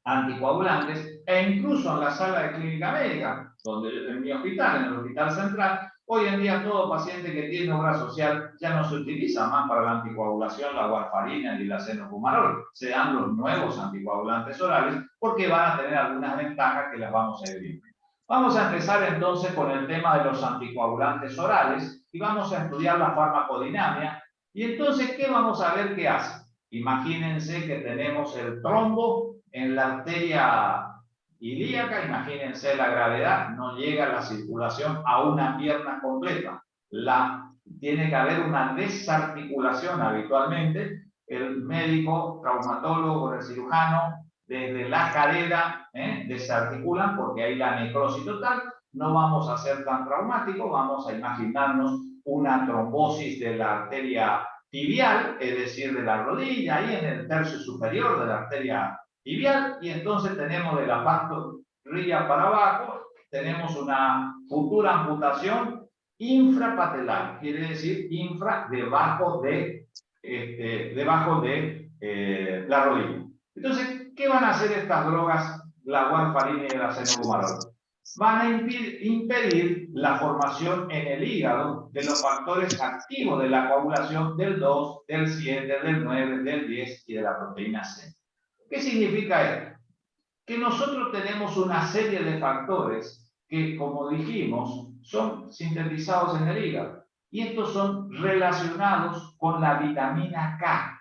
anticoagulantes, e incluso en la sala de clínica médica, donde en mi hospital, en el hospital central, hoy en día todo paciente que tiene obra social ya no se utiliza más para la anticoagulación la warfarina ni la senocumarol, se dan los nuevos anticoagulantes orales porque van a tener algunas ventajas que las vamos a ir. Vamos a empezar entonces con el tema de los anticoagulantes orales y vamos a estudiar la farmacodinamia. Y entonces, ¿qué vamos a ver que hace? Imagínense que tenemos el trombo en la arteria ilíaca, imagínense la gravedad, no llega la circulación a una pierna completa. Tiene que haber una desarticulación habitualmente. El médico, traumatólogo, el cirujano, desde la cadera, desarticulan porque hay la necrosis total. No vamos a ser tan traumáticos, vamos a imaginarnos una trombosis de la arteria tibial, es decir, de la rodilla, ahí en el tercio superior de la arteria tibial, y entonces tenemos de la pantorrilla para abajo, tenemos una futura amputación infrapatelar, quiere decir infra debajo de la rodilla. Entonces, ¿qué van a hacer estas drogas, la warfarina y la senocumarol? Van a impedir la formación en el hígado de los factores activos de la coagulación del 2, del 7, del 9, del 10 y de la proteína C. ¿Qué significa esto? Que nosotros tenemos una serie de factores que, como dijimos, son sintetizados en el hígado. Y estos son relacionados con la vitamina K.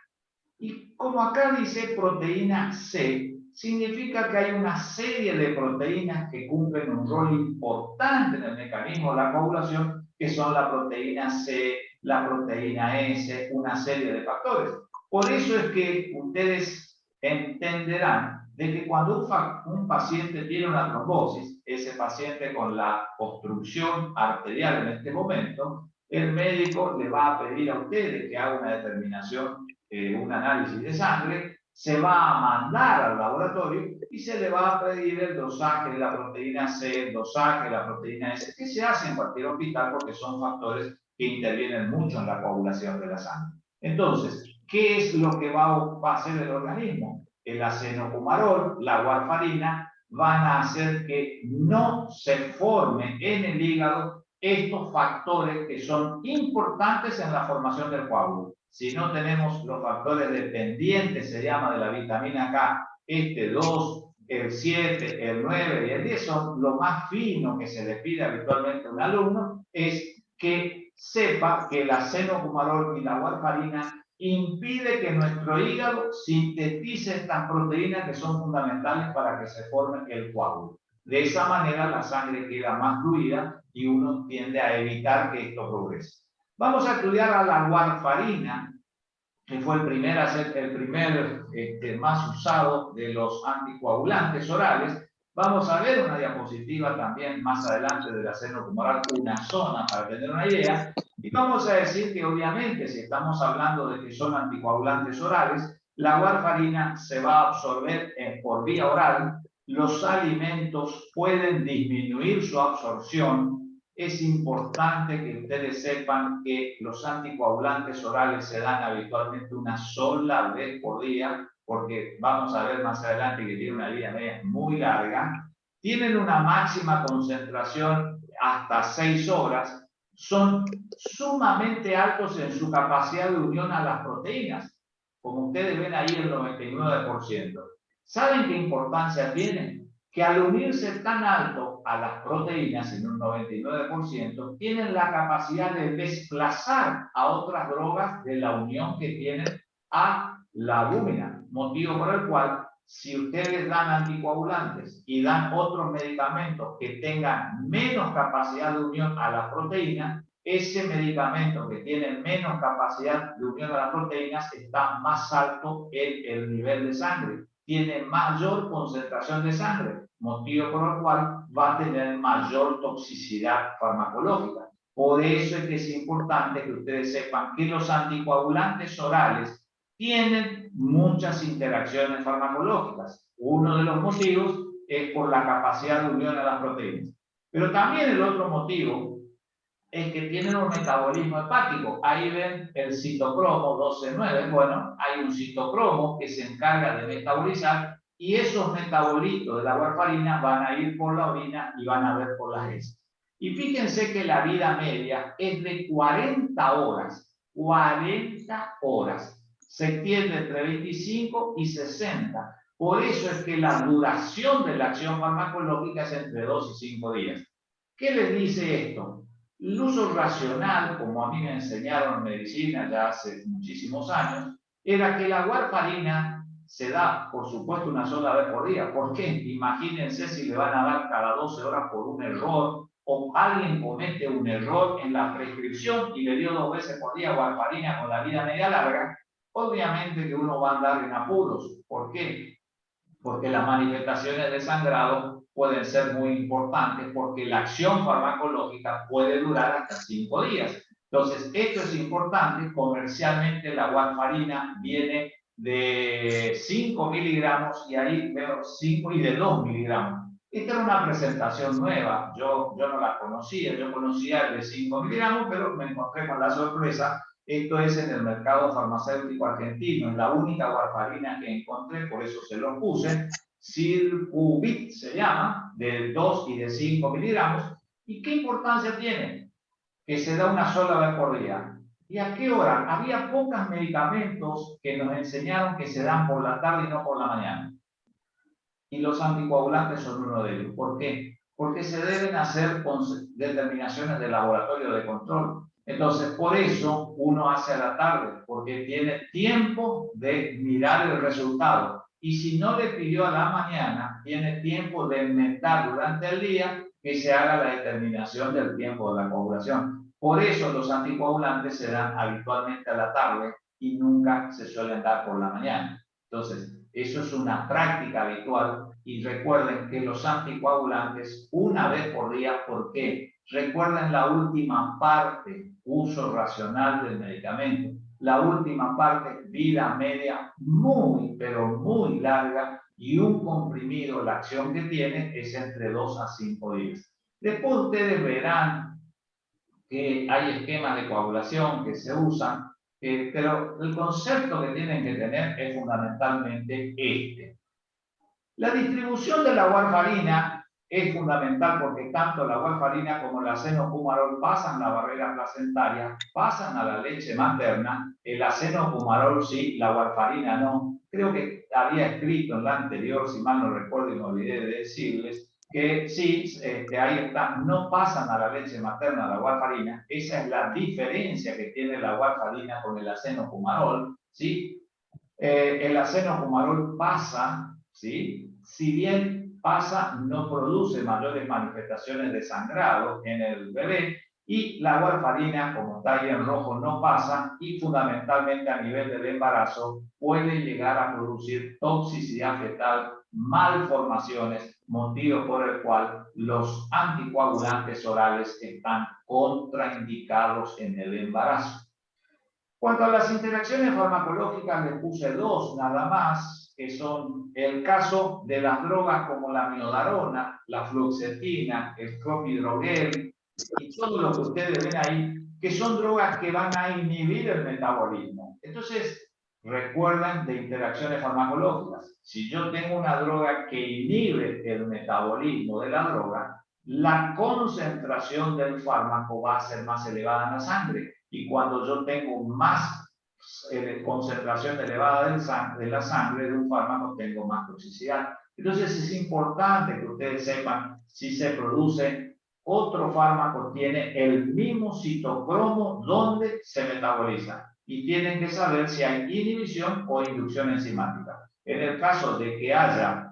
Y como acá dice proteína C, significa que hay una serie de proteínas que cumplen un rol importante en el mecanismo de la coagulación, que son la proteína C, la proteína S, una serie de factores. Por eso es que ustedes entenderán de que cuando un paciente tiene una trombosis, ese paciente con la obstrucción arterial en este momento, el médico le va a pedir a ustedes que haga una determinación, un análisis de sangre, se va a mandar al laboratorio y se le va a pedir el dosaje de la proteína C, el dosaje de la proteína S, que se hace en cualquier hospital porque son factores que intervienen mucho en la coagulación de la sangre. Entonces, ¿qué es lo que va a hacer el organismo? El senocumarol, la warfarina, van a hacer que no se forme en el hígado estos factores que son importantes en la formación del coágulo. Si no tenemos los factores dependientes, se llama, de la vitamina K, 2, el 7, el 9 y el 10, son lo más fino que se le pide habitualmente a un alumno, es que sepa que la senocumarol y la warfarina impide que nuestro hígado sintetice estas proteínas que son fundamentales para que se forme el coágulo. De esa manera la sangre queda más fluida y uno tiende a evitar que esto progrese. Vamos a estudiar a la warfarina, que fue el primer más usado de los anticoagulantes orales. Vamos a ver una diapositiva también más adelante de la senocumarol, una zona para tener una idea. Y vamos a decir que obviamente si estamos hablando de que son anticoagulantes orales, la warfarina se va a absorber por vía oral. Los alimentos pueden disminuir su absorción. Es importante que ustedes sepan que los anticoagulantes orales se dan habitualmente una sola vez por día, porque vamos a ver más adelante que tienen una vida media muy larga. Tienen una máxima concentración hasta 6 horas. Son sumamente altos en su capacidad de unión a las proteínas. Como ustedes ven ahí, el 99%. ¿Saben qué importancia tienen? Que al unirse tan alto a las proteínas, en un 99%, tienen la capacidad de desplazar a otras drogas de la unión que tienen a la albúmina, motivo por el cual, si ustedes dan anticoagulantes y dan otros medicamentos que tengan menos capacidad de unión a la proteína, ese medicamento que tiene menos capacidad de unión a las proteínas está más alto en el nivel de sangre, tiene mayor concentración de sangre, motivo por el cual va a tener mayor toxicidad farmacológica. Por eso es que es importante que ustedes sepan que los anticoagulantes orales tienen muchas interacciones farmacológicas. Uno de los motivos es por la capacidad de unión a las proteínas. Pero también el otro motivo es que tienen un metabolismo hepático. Ahí ven el citocromo 12,9. Bueno, hay un citocromo que se encarga de metabolizar y esos metabolitos de la warfarina van a ir por la orina y van a ver por las heces. Y fíjense que la vida media es de 40 horas. 40 horas. Se extiende entre 25 y 60. Por eso es que la duración de la acción farmacológica es entre 2 y 5 días. ¿Qué les dice esto? El uso racional, como a mí me enseñaron en medicina ya hace muchísimos años, era que la warfarina se da, por supuesto, una sola vez por día. ¿Por qué? Imagínense si le van a dar cada 12 horas por un error o alguien comete un error en la prescripción y le dio 2 veces por día warfarina con la vida media larga, obviamente que uno va a andar en apuros. ¿Por qué? Porque las manifestaciones de sangrado pueden ser muy importantes porque la acción farmacológica puede durar hasta 5 días. Entonces, esto es importante. Comercialmente la warfarina viene de 5 miligramos y ahí veo 5 y de 2 miligramos. Esta era una presentación nueva, yo no la conocía, yo conocía el de 5 miligramos, pero me encontré con la sorpresa. Esto es en el mercado farmacéutico argentino, es la única warfarina que encontré, por eso se lo puse. Circuvit se llama, de 2 y de 5 miligramos. ¿Y qué importancia tiene? Que se da una sola vez por día. ¿Y a qué hora? Había pocos medicamentos que nos enseñaron que se dan por la tarde y no por la mañana. Y los anticoagulantes son uno de ellos. ¿Por qué? Porque se deben hacer determinaciones de laboratorio de control. Entonces, por eso uno hace a la tarde, porque tiene tiempo de mirar el resultado. Y si no le pidió a la mañana, tiene tiempo de inventar durante el día que se haga la determinación del tiempo de la coagulación. Por eso los anticoagulantes se dan habitualmente a la tarde y nunca se suelen dar por la mañana. Entonces, eso es una práctica habitual y recuerden que los anticoagulantes una vez por día, ¿por qué? Recuerden la última parte, uso racional del medicamento. La última parte, vida media muy, pero muy larga y un comprimido, la acción que tiene es entre 2 a 5 días. Después ustedes verán que hay esquemas de coagulación que se usan, pero el concepto que tienen que tener es fundamentalmente este. La distribución de la warfarina es fundamental porque tanto la warfarina como el acenofumarol pasan la barrera placentaria, pasan a la leche materna, el acenofumarol sí, la warfarina no. Creo que había escrito en la anterior, si mal no recuerdo y me olvidé de decirles, que sí, ahí está, no pasan a la leche materna la warfarina. Esa es la diferencia que tiene la warfarina con el acenofumarol, ¿sí? El acenofumarol pasa, ¿sí? Si bien pasa, no produce mayores manifestaciones de sangrado en el bebé, y la warfarina, como está ahí en rojo, no pasa y fundamentalmente a nivel del embarazo puede llegar a producir toxicidad fetal, malformaciones, motivo por el cual los anticoagulantes orales están contraindicados en el embarazo. Cuanto a las interacciones farmacológicas, le puse 2 nada más, que son el caso de las drogas como la miodarona, la fluoxetina, el clopidogrel y todo lo que ustedes ven ahí, que son drogas que van a inhibir el metabolismo. Entonces, recuerden de interacciones farmacológicas. Si yo tengo una droga que inhibe el metabolismo de la droga, la concentración del fármaco va a ser más elevada en la sangre. Y cuando yo tengo más concentración elevada de la sangre de un fármaco, tengo más toxicidad. Entonces es importante que ustedes sepan si se produce otro fármaco, tiene el mismo citocromo donde se metaboliza. Y tienen que saber si hay inhibición o inducción enzimática. En el caso de que haya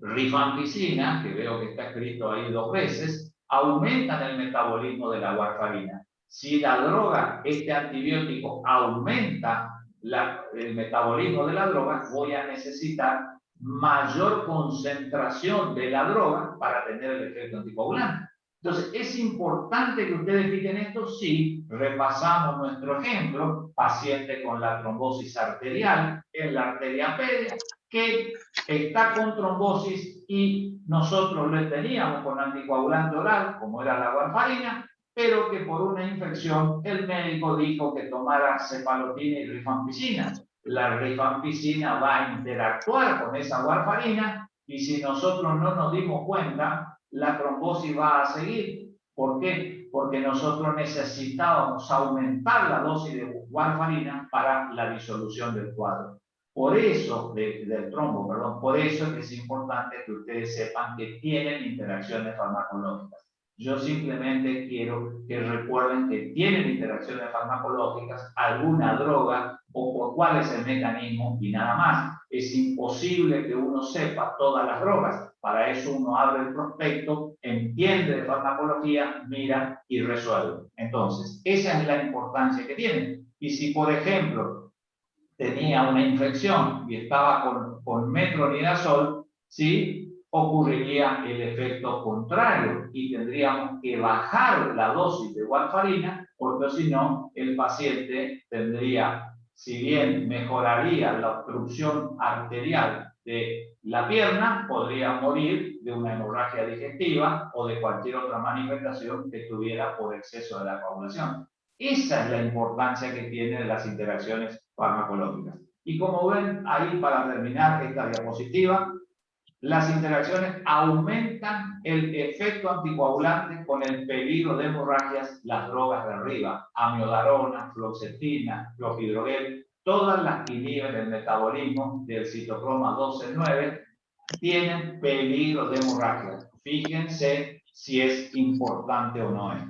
rifampicina, que veo que está escrito ahí 2 veces, aumentan el metabolismo de la warfarina. Si la droga, este antibiótico, aumenta el metabolismo de la droga, voy a necesitar mayor concentración de la droga para tener el efecto anticoagulante. Entonces, es importante que ustedes fijen esto si repasamos nuestro ejemplo, paciente con la trombosis arterial en la arteria media, que está con trombosis y nosotros le teníamos con anticoagulante oral, como era la warfarina, pero que por una infección el médico dijo que tomara cefalotina y rifampicina. La rifampicina va a interactuar con esa warfarina y si nosotros no nos dimos cuenta, la trombosis va a seguir. ¿Por qué? Porque nosotros necesitábamos aumentar la dosis de warfarina para la disolución del cuadro. Por eso, del trombo, perdón, por eso es que es importante que ustedes sepan que tienen interacciones farmacológicas. Yo simplemente quiero que recuerden que tienen interacciones farmacológicas, alguna droga o por cuál es el mecanismo y nada más. Es imposible que uno sepa todas las drogas. Para eso uno abre el prospecto, entiende de farmacología, mira y resuelve. Entonces, esa es la importancia que tienen. Y si, por ejemplo, tenía una infección y estaba con metronidazol, ¿sí? Ocurriría el efecto contrario y tendríamos que bajar la dosis de warfarina porque si no el paciente tendría, si bien mejoraría la obstrucción arterial de la pierna, podría morir de una hemorragia digestiva o de cualquier otra manifestación que tuviera por exceso de la coagulación. Esa es la importancia que tienen las interacciones farmacológicas. Y como ven ahí, para terminar esta diapositiva, las interacciones aumentan el efecto anticoagulante con el peligro de hemorragias, las drogas de arriba, amiodarona, fluoxetina, clopidogrel, todas las que inhiben el metabolismo del citocroma 12-9 tienen peligro de hemorragia. Fíjense si es importante o no es.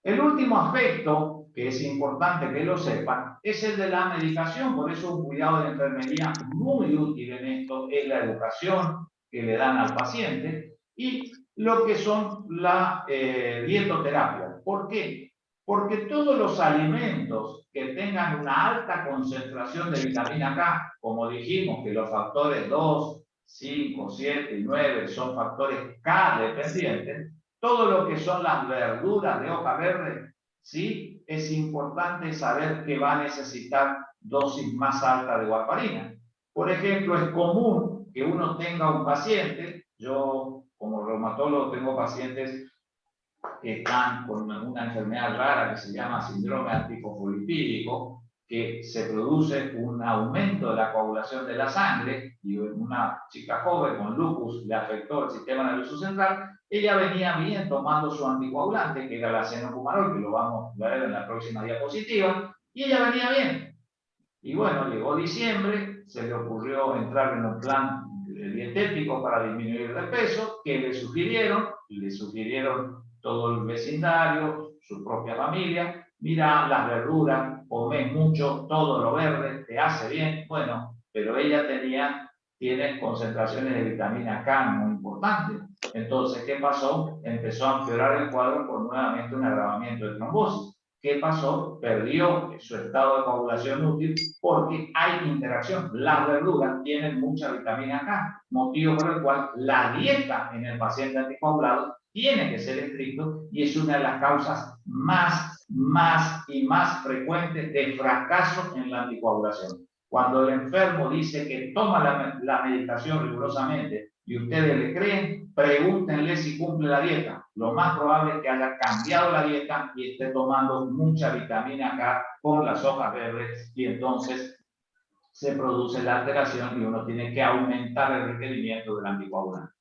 El último aspecto, que es importante que lo sepan, es el de la medicación. Por eso un cuidado de enfermería muy útil en esto es la educación que le dan al paciente y lo que son la dietoterapia. ¿Por qué? Porque todos los alimentos que tengan una alta concentración de vitamina K, como dijimos que los factores 2, 5, 7 y 9 son factores K dependientes, todo lo que son las verduras de hoja verde, ¿sí? Es importante saber que va a necesitar dosis más alta de warfarina. Por ejemplo, es común que uno tenga un paciente, yo como reumatólogo tengo pacientes que están con una enfermedad rara que se llama síndrome antifosfolipídico, que se produce un aumento de la coagulación de la sangre y una chica joven con lupus le afectó el sistema nervioso central. Ella venía bien tomando su anticoagulante, que era la cenocumarol, que lo vamos a ver en la próxima diapositiva, y ella venía bien. Y bueno, llegó diciembre, se le ocurrió entrar en un plan dietético para disminuir de peso, que le sugirieron todo el vecindario, su propia familia, mira las verduras, come mucho, todo lo verde, te hace bien, bueno, pero ella tiene concentraciones de vitamina K muy importantes. Entonces, ¿qué pasó? Empezó a empeorar el cuadro por nuevamente un agravamiento de trombosis. ¿Qué pasó? Perdió su estado de coagulación útil porque hay interacción. Las verduras tienen mucha vitamina K, motivo por el cual la dieta en el paciente anticoagulado tiene que ser estricto y es una de las causas más frecuentes de fracaso en la anticoagulación. Cuando el enfermo dice que toma la medicación rigurosamente y ustedes le creen, pregúntenle si cumple la dieta. Lo más probable es que haya cambiado la dieta y esté tomando mucha vitamina K con las hojas verdes y entonces se produce la alteración y uno tiene que aumentar el requerimiento del anticoagulante.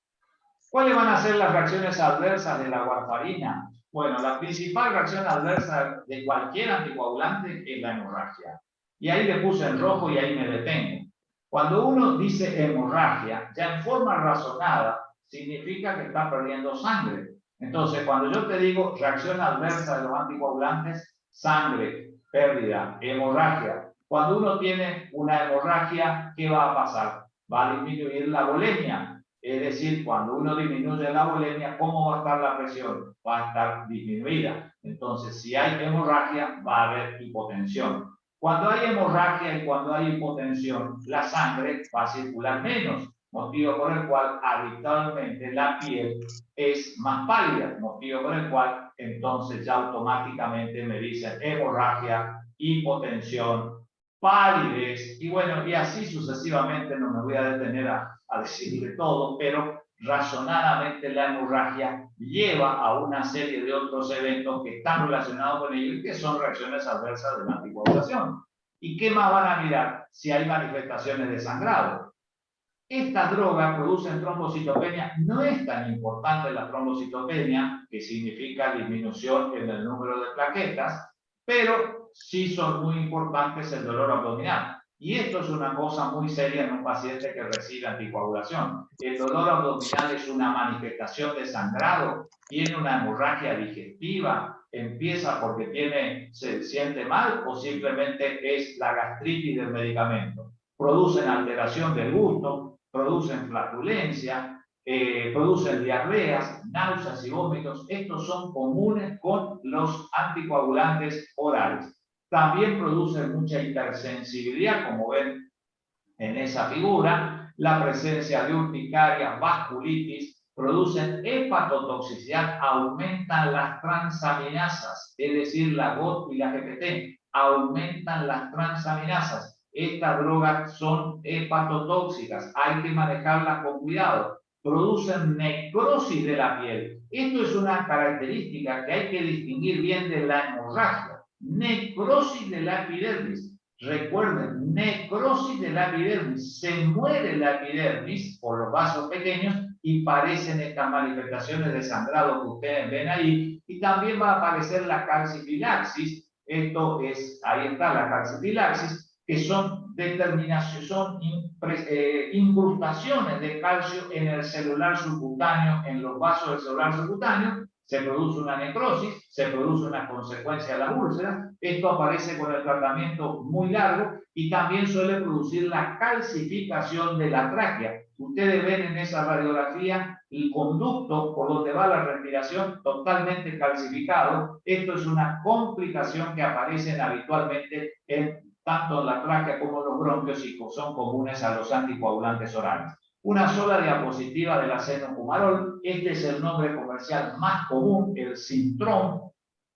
¿Cuáles van a ser las reacciones adversas de la warfarina? Bueno, la principal reacción adversa de cualquier anticoagulante es la hemorragia. Y ahí le puse en rojo y ahí me detengo. Cuando uno dice hemorragia, ya en forma razonada, significa que está perdiendo sangre. Entonces, cuando yo te digo reacción adversa de los anticoagulantes, sangre, pérdida, hemorragia. Cuando uno tiene una hemorragia, ¿qué va a pasar? Va a disminuir la volemia. Es decir, cuando uno disminuye la volemia, ¿cómo va a estar la presión? Va a estar disminuida. Entonces, si hay hemorragia, va a haber hipotensión. Cuando hay hemorragia y cuando hay hipotensión, la sangre va a circular menos, motivo por el cual habitualmente la piel es más pálida, motivo por el cual entonces ya automáticamente me dicen hemorragia, hipotensión, palidez, y bueno, y así sucesivamente. No me voy a detener a decirle todo, pero razonadamente la hemorragia lleva a una serie de otros eventos que están relacionados con ello y que son reacciones adversas de la anticoagulación. ¿Y qué más van a mirar si hay manifestaciones de sangrado? Estas drogas producen trombocitopenia. No es tan importante la trombocitopenia, que significa disminución en el número de plaquetas, pero sí son muy importantes el dolor abdominal. Y esto es una cosa muy seria en un paciente que recibe anticoagulación. El dolor abdominal es una manifestación de sangrado, tiene una hemorragia digestiva, empieza porque se siente mal o simplemente es la gastritis del medicamento. Producen alteración del gusto, producen flatulencia, producen diarreas, náuseas y vómitos. Estos son comunes con los anticoagulantes orales. También producen mucha hipersensibilidad, como ven en esa figura, la presencia de urticaria, vasculitis, producen hepatotoxicidad, aumentan las transaminasas, es decir, la GOT y la GPT, aumentan las transaminasas. Estas drogas son hepatotóxicas, hay que manejarlas con cuidado. Producen necrosis de la piel. Esto es una característica que hay que distinguir bien de la hemorragia. Necrosis de la epidermis. Recuerden, necrosis de la epidermis. Se muere la epidermis por los vasos pequeños y parecen estas manifestaciones de sangrado que ustedes ven ahí. Y también va a aparecer la calcifilaxis. Esto es, ahí está la calcifilaxis, que son incrustaciones de calcio en el celular subcutáneo, en los vasos del celular subcutáneo. Se produce una necrosis, se produce una consecuencia de la úlcera. Esto aparece con el tratamiento muy largo y también suele producir la calcificación de la tráquea. Ustedes ven en esa radiografía el conducto por donde va la respiración totalmente calcificado. Esto es una complicación que aparece habitualmente en tanto la tráquea como los bronquios y son comunes a los anticoagulantes orales. Una sola diapositiva del acenofumarol. Este es el nombre comercial más común, el Sintrom,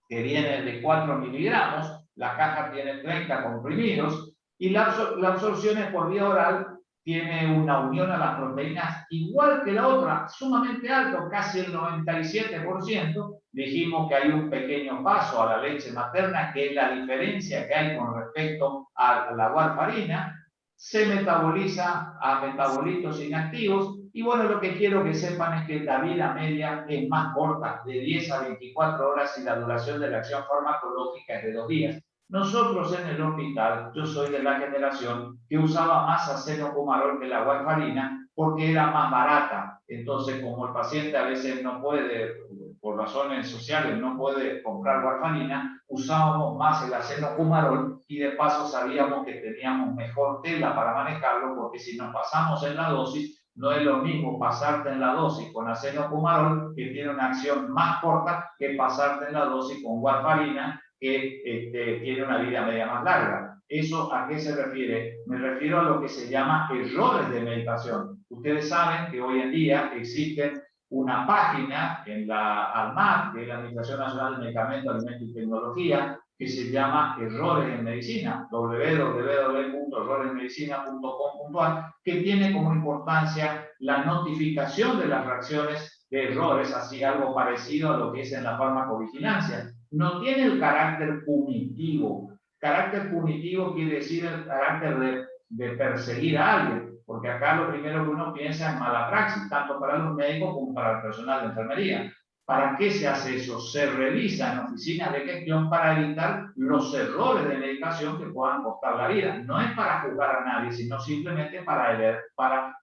que viene de 4 miligramos. La caja tiene 30 comprimidos y la absorción es por vía oral. Tiene una unión a las proteínas igual que la otra, sumamente alto, casi el 97%. Dijimos que hay un pequeño paso a la leche materna, que es la diferencia que hay con respecto a la warfarina. Se metaboliza a metabolitos inactivos. Y bueno, lo que quiero que sepan es que la vida media es más corta, de 10 a 24 horas, y la duración de la acción farmacológica es de 2 días. Nosotros en el hospital, yo soy de la generación que usaba más acenofumarol que la warfarina porque era más barata. Entonces, como el paciente a veces no puede, por razones sociales, no puede comprar warfarina, usábamos más el acenofumarol y de paso sabíamos que teníamos mejor tela para manejarlo, porque si nos pasamos en la dosis, no es lo mismo pasarte en la dosis con acenofumarol, que tiene una acción más corta, que pasarte en la dosis con warfarina, que tiene una vida media más larga. ¿Eso a qué se refiere? Me refiero a lo que se llama errores de medicación. Ustedes saben que hoy en día existen una página en la ANMAT, que es la Administración Nacional de Medicamentos, Alimentos y Tecnología, que se llama Errores en Medicina, www.erroresmedicina.com.ar, que tiene como importancia la notificación de las reacciones de errores, así algo parecido a lo que es en la farmacovigilancia. No tiene el carácter punitivo. Carácter punitivo quiere decir el carácter de perseguir a alguien, porque acá lo primero que uno piensa es mala praxis, tanto para los médicos como para el personal de enfermería. ¿Para qué se hace eso? Se revisa en oficinas de gestión para evitar los errores de medicación que puedan costar la vida. No es para juzgar a nadie, sino simplemente para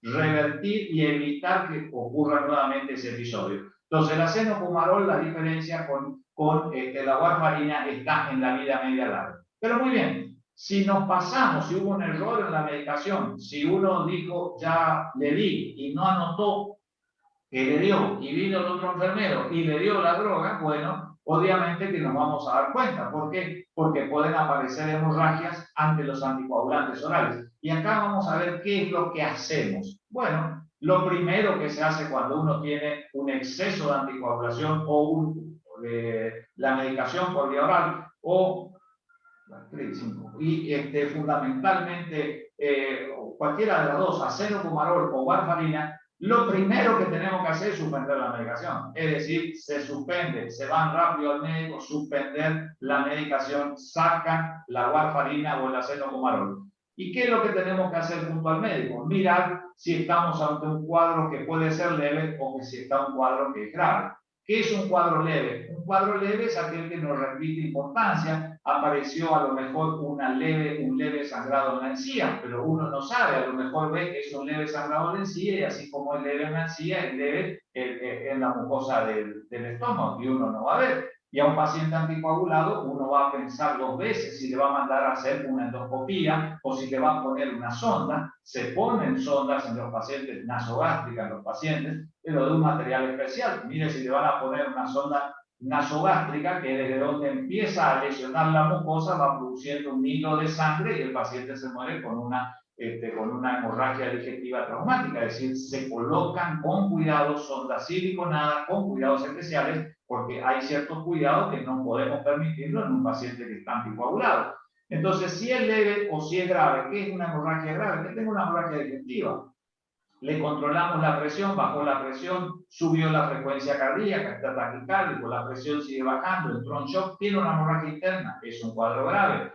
revertir y evitar que ocurra nuevamente ese episodio. Entonces, el acenofumarol, la diferencia con la warfarina está en la vida media larga. Pero muy bien, si nos pasamos, si hubo un error en la medicación, si uno dijo ya le di y no anotó que le dio y vino el otro enfermero y le dio la droga, bueno, obviamente que nos vamos a dar cuenta. ¿Por qué? Porque pueden aparecer hemorragias ante los anticoagulantes orales. Y acá vamos a ver qué es lo que hacemos. Bueno, lo primero que se hace cuando uno tiene un exceso de anticoagulación o la medicación por vía oral o fundamentalmente cualquiera de las dos, acenofumarol o warfarina, Lo primero que tenemos que hacer es suspender la medicación. Es decir, se suspende, se van rápido al médico, suspender la medicación, sacan la warfarina o el acenocumarol. ¿Y qué es lo que tenemos que hacer junto al médico? Mirar si estamos ante un cuadro que puede ser leve o que si está un cuadro que es grave. ¿Qué es un cuadro leve? Un cuadro leve es aquel que no repite importancia. Apareció a lo mejor un leve sangrado en la encía, pero uno no sabe, a lo mejor ve que es un leve sangrado en la encía y así como es leve en la encía, es leve en la mucosa del estómago y uno no va a ver. Y a un paciente anticoagulado uno va a pensar 2 veces si le va a mandar a hacer una endoscopía o si le va a poner una sonda. Se ponen sondas en los pacientes, nasogástricas en los pacientes, pero de un material especial. Mire, si le van a poner una sonda nasogástrica, que desde donde empieza a lesionar la mucosa va produciendo un hilo de sangre y el paciente se muere con una hemorragia digestiva traumática. Es decir, se colocan con cuidado sondas siliconadas, con cuidados especiales, porque hay ciertos cuidados que no podemos permitirlo en un paciente que está anticoagulado. Entonces, si es leve o si es grave, ¿qué es una hemorragia grave? Que tengo una hemorragia digestiva. Le controlamos la presión, bajó la presión, subió la frecuencia cardíaca, está taquicárdico, la presión sigue bajando, entró en shock, tiene una hemorragia interna, es un cuadro grave.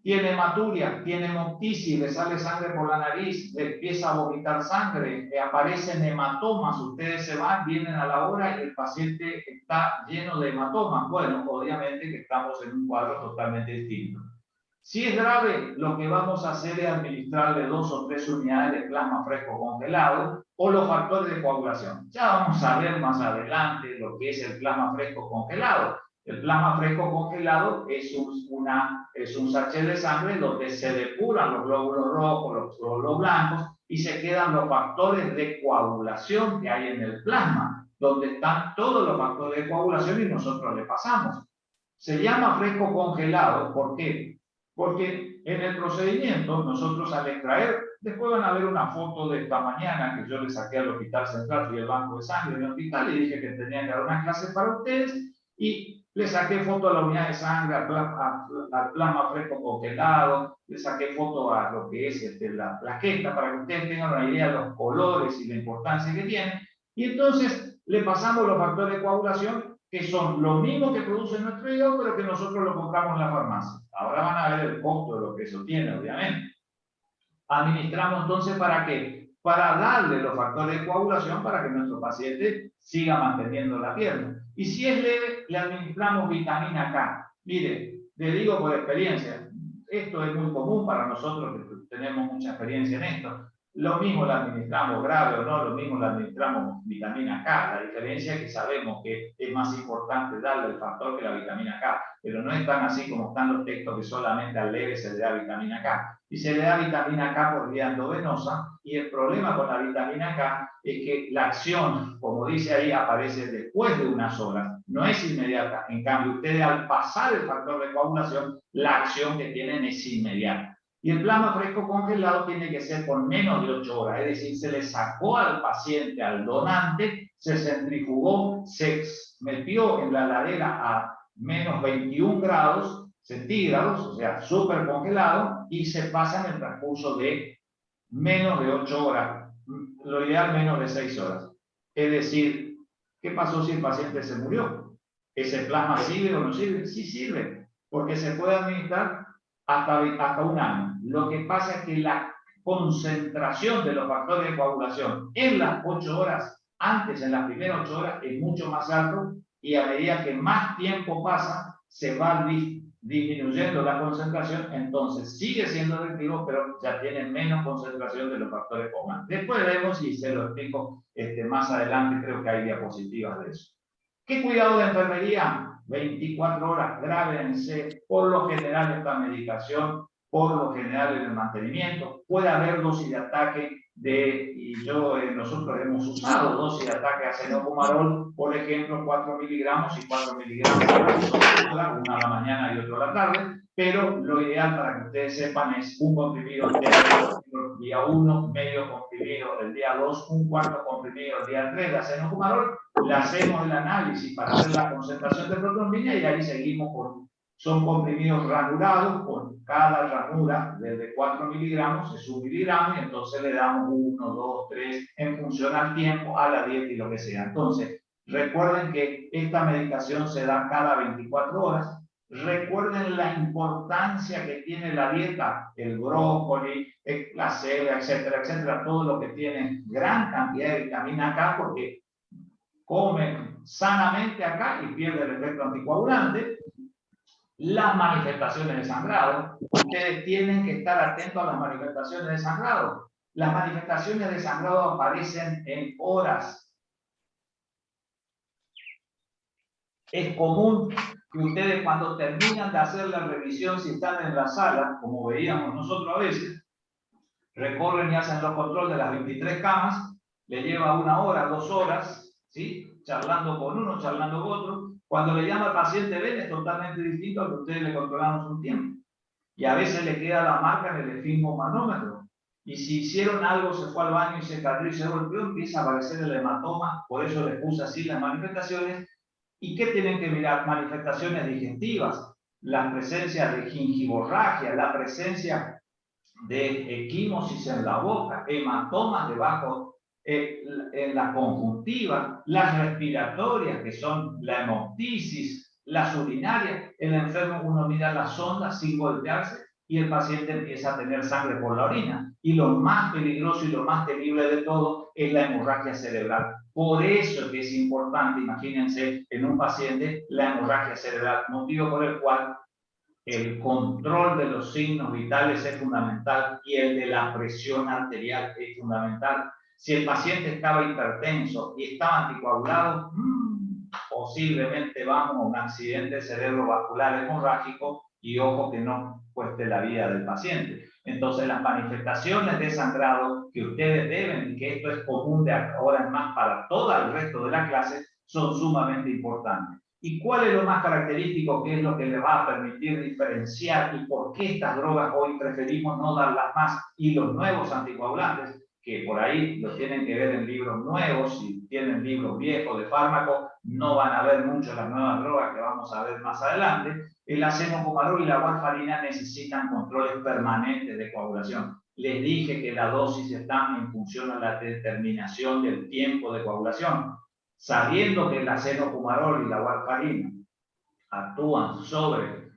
Tiene hematuria, tiene hemoptisis, le sale sangre por la nariz, le empieza a vomitar sangre, aparecen hematomas, ustedes se van, vienen a la hora y el paciente está lleno de hematomas. Bueno, obviamente que estamos en un cuadro totalmente distinto. Si es grave, lo que vamos a hacer es administrarle 2 o 3 unidades de plasma fresco congelado o los factores de coagulación. Ya vamos a ver más adelante lo que es el plasma fresco congelado. El plasma fresco congelado es un sachet de sangre donde se depuran los glóbulos rojos, los glóbulos blancos y se quedan los factores de coagulación que hay en el plasma, donde están todos los factores de coagulación y nosotros le pasamos. Se llama fresco congelado, ¿por qué? Porque en el procedimiento, nosotros al extraer, después van a ver una foto de esta mañana que yo le saqué al Hospital Central, fui al banco de sangre del hospital y dije que tenía que dar una clase para ustedes y le saqué foto a la unidad de sangre, al plasma fresco congelado, le saqué foto a lo que es la plaqueta para que ustedes tengan una idea de los colores y la importancia que tiene. Y entonces le pasamos los factores de coagulación que son lo mismo que produce nuestro hígado, pero que nosotros lo compramos en la farmacia. Ahora van a ver el costo de lo que eso tiene, obviamente. Administramos entonces, ¿para qué? Para darle los factores de coagulación para que nuestro paciente siga manteniendo la pierna. Y si es leve, le administramos vitamina K. Mire, le digo por experiencia, esto es muy común para nosotros que tenemos mucha experiencia en esto. Lo mismo la administramos grave o no, lo mismo la administramos vitamina K. La diferencia es que sabemos que es más importante darle el factor que la vitamina K, pero no es tan así como están los textos que solamente al leve se le da vitamina K. Y se le da vitamina K por vía endovenosa, y el problema con la vitamina K es que la acción, como dice ahí, aparece después de unas horas, no es inmediata. En cambio, ustedes al pasar el factor de coagulación, la acción que tienen es inmediata. Y el plasma fresco congelado tiene que ser por menos de 8 horas, es decir, se le sacó al paciente, al donante, se centrifugó, se metió en la heladera a menos 21 grados centígrados, o sea, súper congelado, y se pasa en el transcurso de menos de 8 horas, lo ideal menos de 6 horas. Es decir, ¿qué pasó si el paciente se murió? ¿Ese plasma sirve o no sirve? Sí sirve, porque se puede administrar hasta 1 año. Lo que pasa es que la concentración de los factores de coagulación en las 8 horas, antes en las primeras 8 horas, es mucho más alto y a medida que más tiempo pasa, se va disminuyendo la concentración, entonces sigue siendo efectivo, pero ya tiene menos concentración de los factores coagulantes. Después vemos y se lo explico más adelante, creo que hay diapositivas de eso. ¿Qué cuidado de enfermería? 24 horas, grábense, por lo general esta medicación, por lo general en el mantenimiento, puede haber dosis de ataque nosotros hemos usado dosis de ataque a acenocumarol, por ejemplo, 4 miligramos y 4 miligramos, una a la mañana y otra a la tarde, pero lo ideal para que ustedes sepan es un comprimido el día 1, medio comprimido el día 2, un cuarto comprimido el día 3 de acenocumarol. Le hacemos el análisis para ver la concentración de protrombina y ahí seguimos Son comprimidos ranurados, con cada ranura desde 4 miligramos es 1 miligramo, y entonces le damos 1, 2, 3, en función al tiempo, a la dieta y lo que sea. Entonces, recuerden que esta medicación se da cada 24 horas. Recuerden la importancia que tiene la dieta, el brócoli, la cebra, etcétera, etcétera, todo lo que tiene gran cantidad de vitamina K, porque comen sanamente acá y pierden el efecto anticoagulante. Las manifestaciones de sangrado, ustedes tienen que estar atentos a las manifestaciones de sangrado. Las manifestaciones de sangrado aparecen en horas. Es común que ustedes, cuando terminan de hacer la revisión, si están en la sala, como veíamos nosotros a veces, recorren y hacen los controles de las 23 camas, le lleva 1 hora, 2 horas, ¿sí? Charlando con uno, charlando con otro. Cuando le llama al paciente ven, es totalmente distinto a que ustedes le controlamos un tiempo. Y a veces le queda la marca en el esfigmomanómetro. Y si hicieron algo, se fue al baño y se cayó y se golpeó, empieza a aparecer el hematoma. Por eso les puse así las manifestaciones. ¿Y qué tienen que mirar? Manifestaciones digestivas, la presencia de gingivorragia, la presencia de equimosis en la boca, hematomas debajo en la conjuntiva, las respiratorias, que son la hemoptisis, las urinarias. El enfermo, uno mira la sonda sin golpearse y el paciente empieza a tener sangre por la orina. Y lo más peligroso y lo más temible de todo es la hemorragia cerebral. Por eso es que es importante, imagínense, en un paciente la hemorragia cerebral, motivo por el cual el control de los signos vitales es fundamental y el de la presión arterial es fundamental. Si el paciente estaba hipertenso y estaba anticoagulado, posiblemente vamos a un accidente cerebrovascular hemorrágico, y ojo que no cueste la vida del paciente. Entonces, las manifestaciones de sangrado que ustedes deben, y que esto es común de ahora en más para todo el resto de la clase, son sumamente importantes. ¿Y cuál es lo más característico? ¿Qué es lo que le va a permitir diferenciar y por qué estas drogas hoy preferimos no darlas más? Y los nuevos anticoagulantes, que por ahí los tienen que ver en libros nuevos, si tienen libros viejos de fármacos, no van a ver mucho las nuevas drogas que vamos a ver más adelante. El acenocumarol y la warfarina necesitan controles permanentes de coagulación. Les dije que la dosis está en función a la determinación del tiempo de coagulación. Sabiendo que el acenocumarol y la warfarina actúan sobre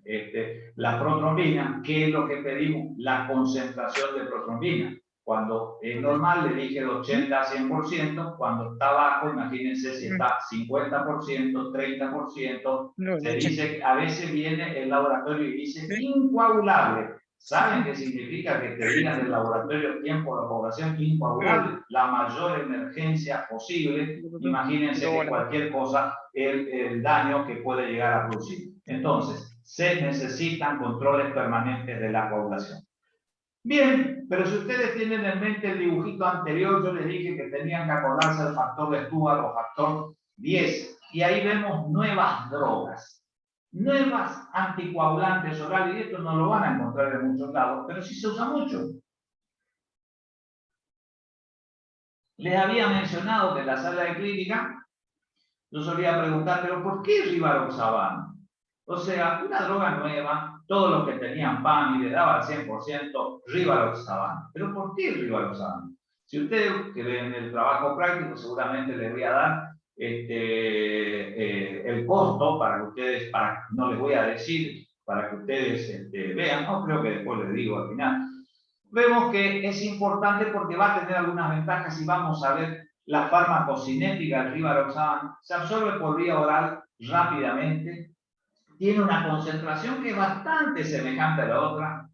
la protrombina, ¿qué es lo que pedimos? La concentración de protrombina. Cuando es normal, le dije de 80 a 100%, cuando está bajo, imagínense si está 50%, 30%, se dice, a veces viene el laboratorio y dice incoagulable. ¿Saben qué significa que te digan del laboratorio tiempo de población incoagulable? La mayor emergencia posible. Imagínense que cualquier cosa, el daño que puede llegar a producir. Entonces, se necesitan controles permanentes de la coagulación. Bien, pero si ustedes tienen en mente el dibujito anterior, yo les dije que tenían que acordarse del factor de Stuart o factor 10. Y ahí vemos nuevas drogas, nuevas anticoagulantes orales, y esto no lo van a encontrar en muchos lados, pero sí se usa mucho. Les había mencionado que en la sala de clínica yo solía preguntar, pero ¿por qué rivaroxaban? O sea, una droga nueva, todos los que tenían PAM y le daba al 100%, rivaroxaban. ¿Pero por qué rivaroxaban? Si ustedes que ven el trabajo práctico, seguramente les voy a dar el costo para que ustedes, no les voy a decir, para que ustedes vean, no creo que después les digo al final. Vemos que es importante porque va a tener algunas ventajas y vamos a ver la farmacocinética del rivaroxaban. Se absorbe por vía oral rápidamente, tiene una concentración que es bastante semejante a la otra,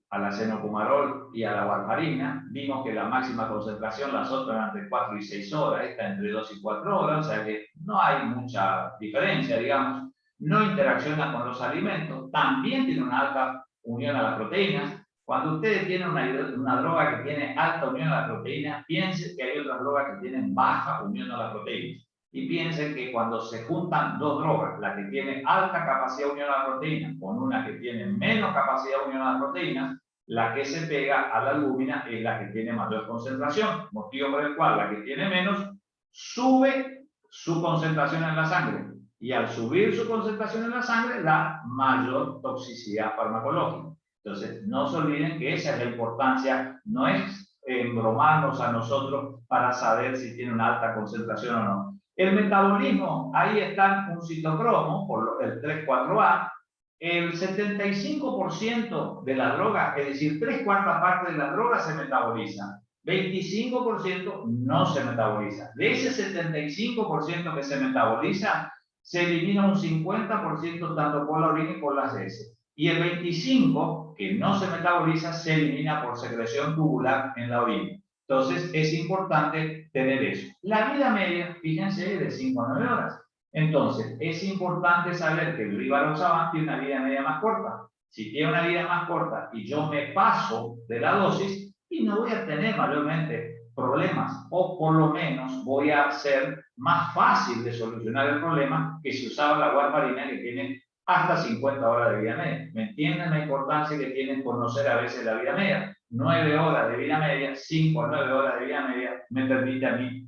a la acenocumarol y a la warfarina. Vimos que la máxima concentración, las otras eran entre 4 y 6 horas, esta entre 2 y 4 horas, o sea que no hay mucha diferencia, digamos. No interacciona con los alimentos, también tiene una alta unión a las proteínas. Cuando ustedes tienen una droga que tiene alta unión a las proteínas, piensen que hay otras drogas que tienen baja unión a las proteínas. Y piensen que cuando se juntan dos drogas, la que tiene alta capacidad de unión a la proteína con una que tiene menos capacidad de unión a las proteínas, la que se pega a la albúmina es la que tiene mayor concentración, motivo por el cual la que tiene menos sube su concentración en la sangre. Y al subir su concentración en la sangre, da mayor toxicidad farmacológica. Entonces, no se olviden que esa es la importancia, no es embromarnos a nosotros para saber si tiene una alta concentración o no. El metabolismo, ahí está un citocromo, por el 3,4-A, el 75% de la droga, es decir, 3/4 partes de la droga se metaboliza. 25% no se metaboliza. De ese 75% que se metaboliza, se elimina un 50% tanto por la orina y por las heces. Y el 25% que no se metaboliza, se elimina por secreción tubular en la orina. Entonces, es importante tener eso. La vida media, fíjense, es de 5 a 9 horas. Entonces, es importante saber que el rivaroxaban tiene una vida media más corta. Si tiene una vida más corta y yo me paso de la dosis, y no voy a tener mayormente problemas, o por lo menos voy a ser más fácil de solucionar el problema que si usaba la warfarina, que tiene hasta 50 horas de vida media. ¿Me entienden la importancia que tiene conocer a veces la vida media? 9 horas de vida media, 5 a 9 horas de vida media, me permite a mí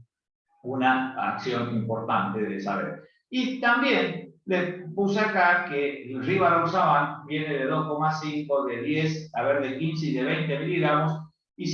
una acción importante de saber. Y también le puse acá que el rivaroxaban viene de 2,5, de 10, a ver, de 15 y de 20 miligramos. Y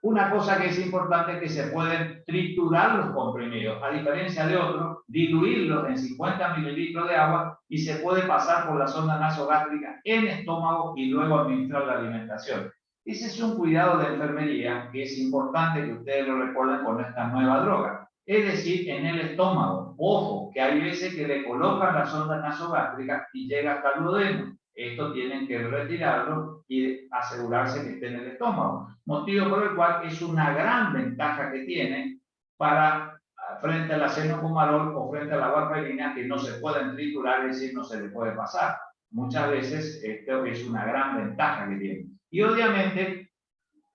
una cosa que es importante es que se pueden triturar los comprimidos, a diferencia de otros, diluirlos en 50 mililitros de agua y se puede pasar por la sonda nasogástrica en estómago y luego administrar la alimentación. Ese es un cuidado de enfermería que es importante que ustedes lo recuerden con esta nueva droga. Es decir, en el estómago. Ojo, que hay veces que le colocan la sonda nasogástrica y llega hasta el duodeno. Esto tienen que retirarlo y asegurarse que esté en el estómago. Motivo por el cual es una gran ventaja que tiene para frente al acenocumarol o frente a la warfarina, que no se pueden triturar, es decir, no se le puede pasar. Muchas veces esto es una gran ventaja que tiene. Y obviamente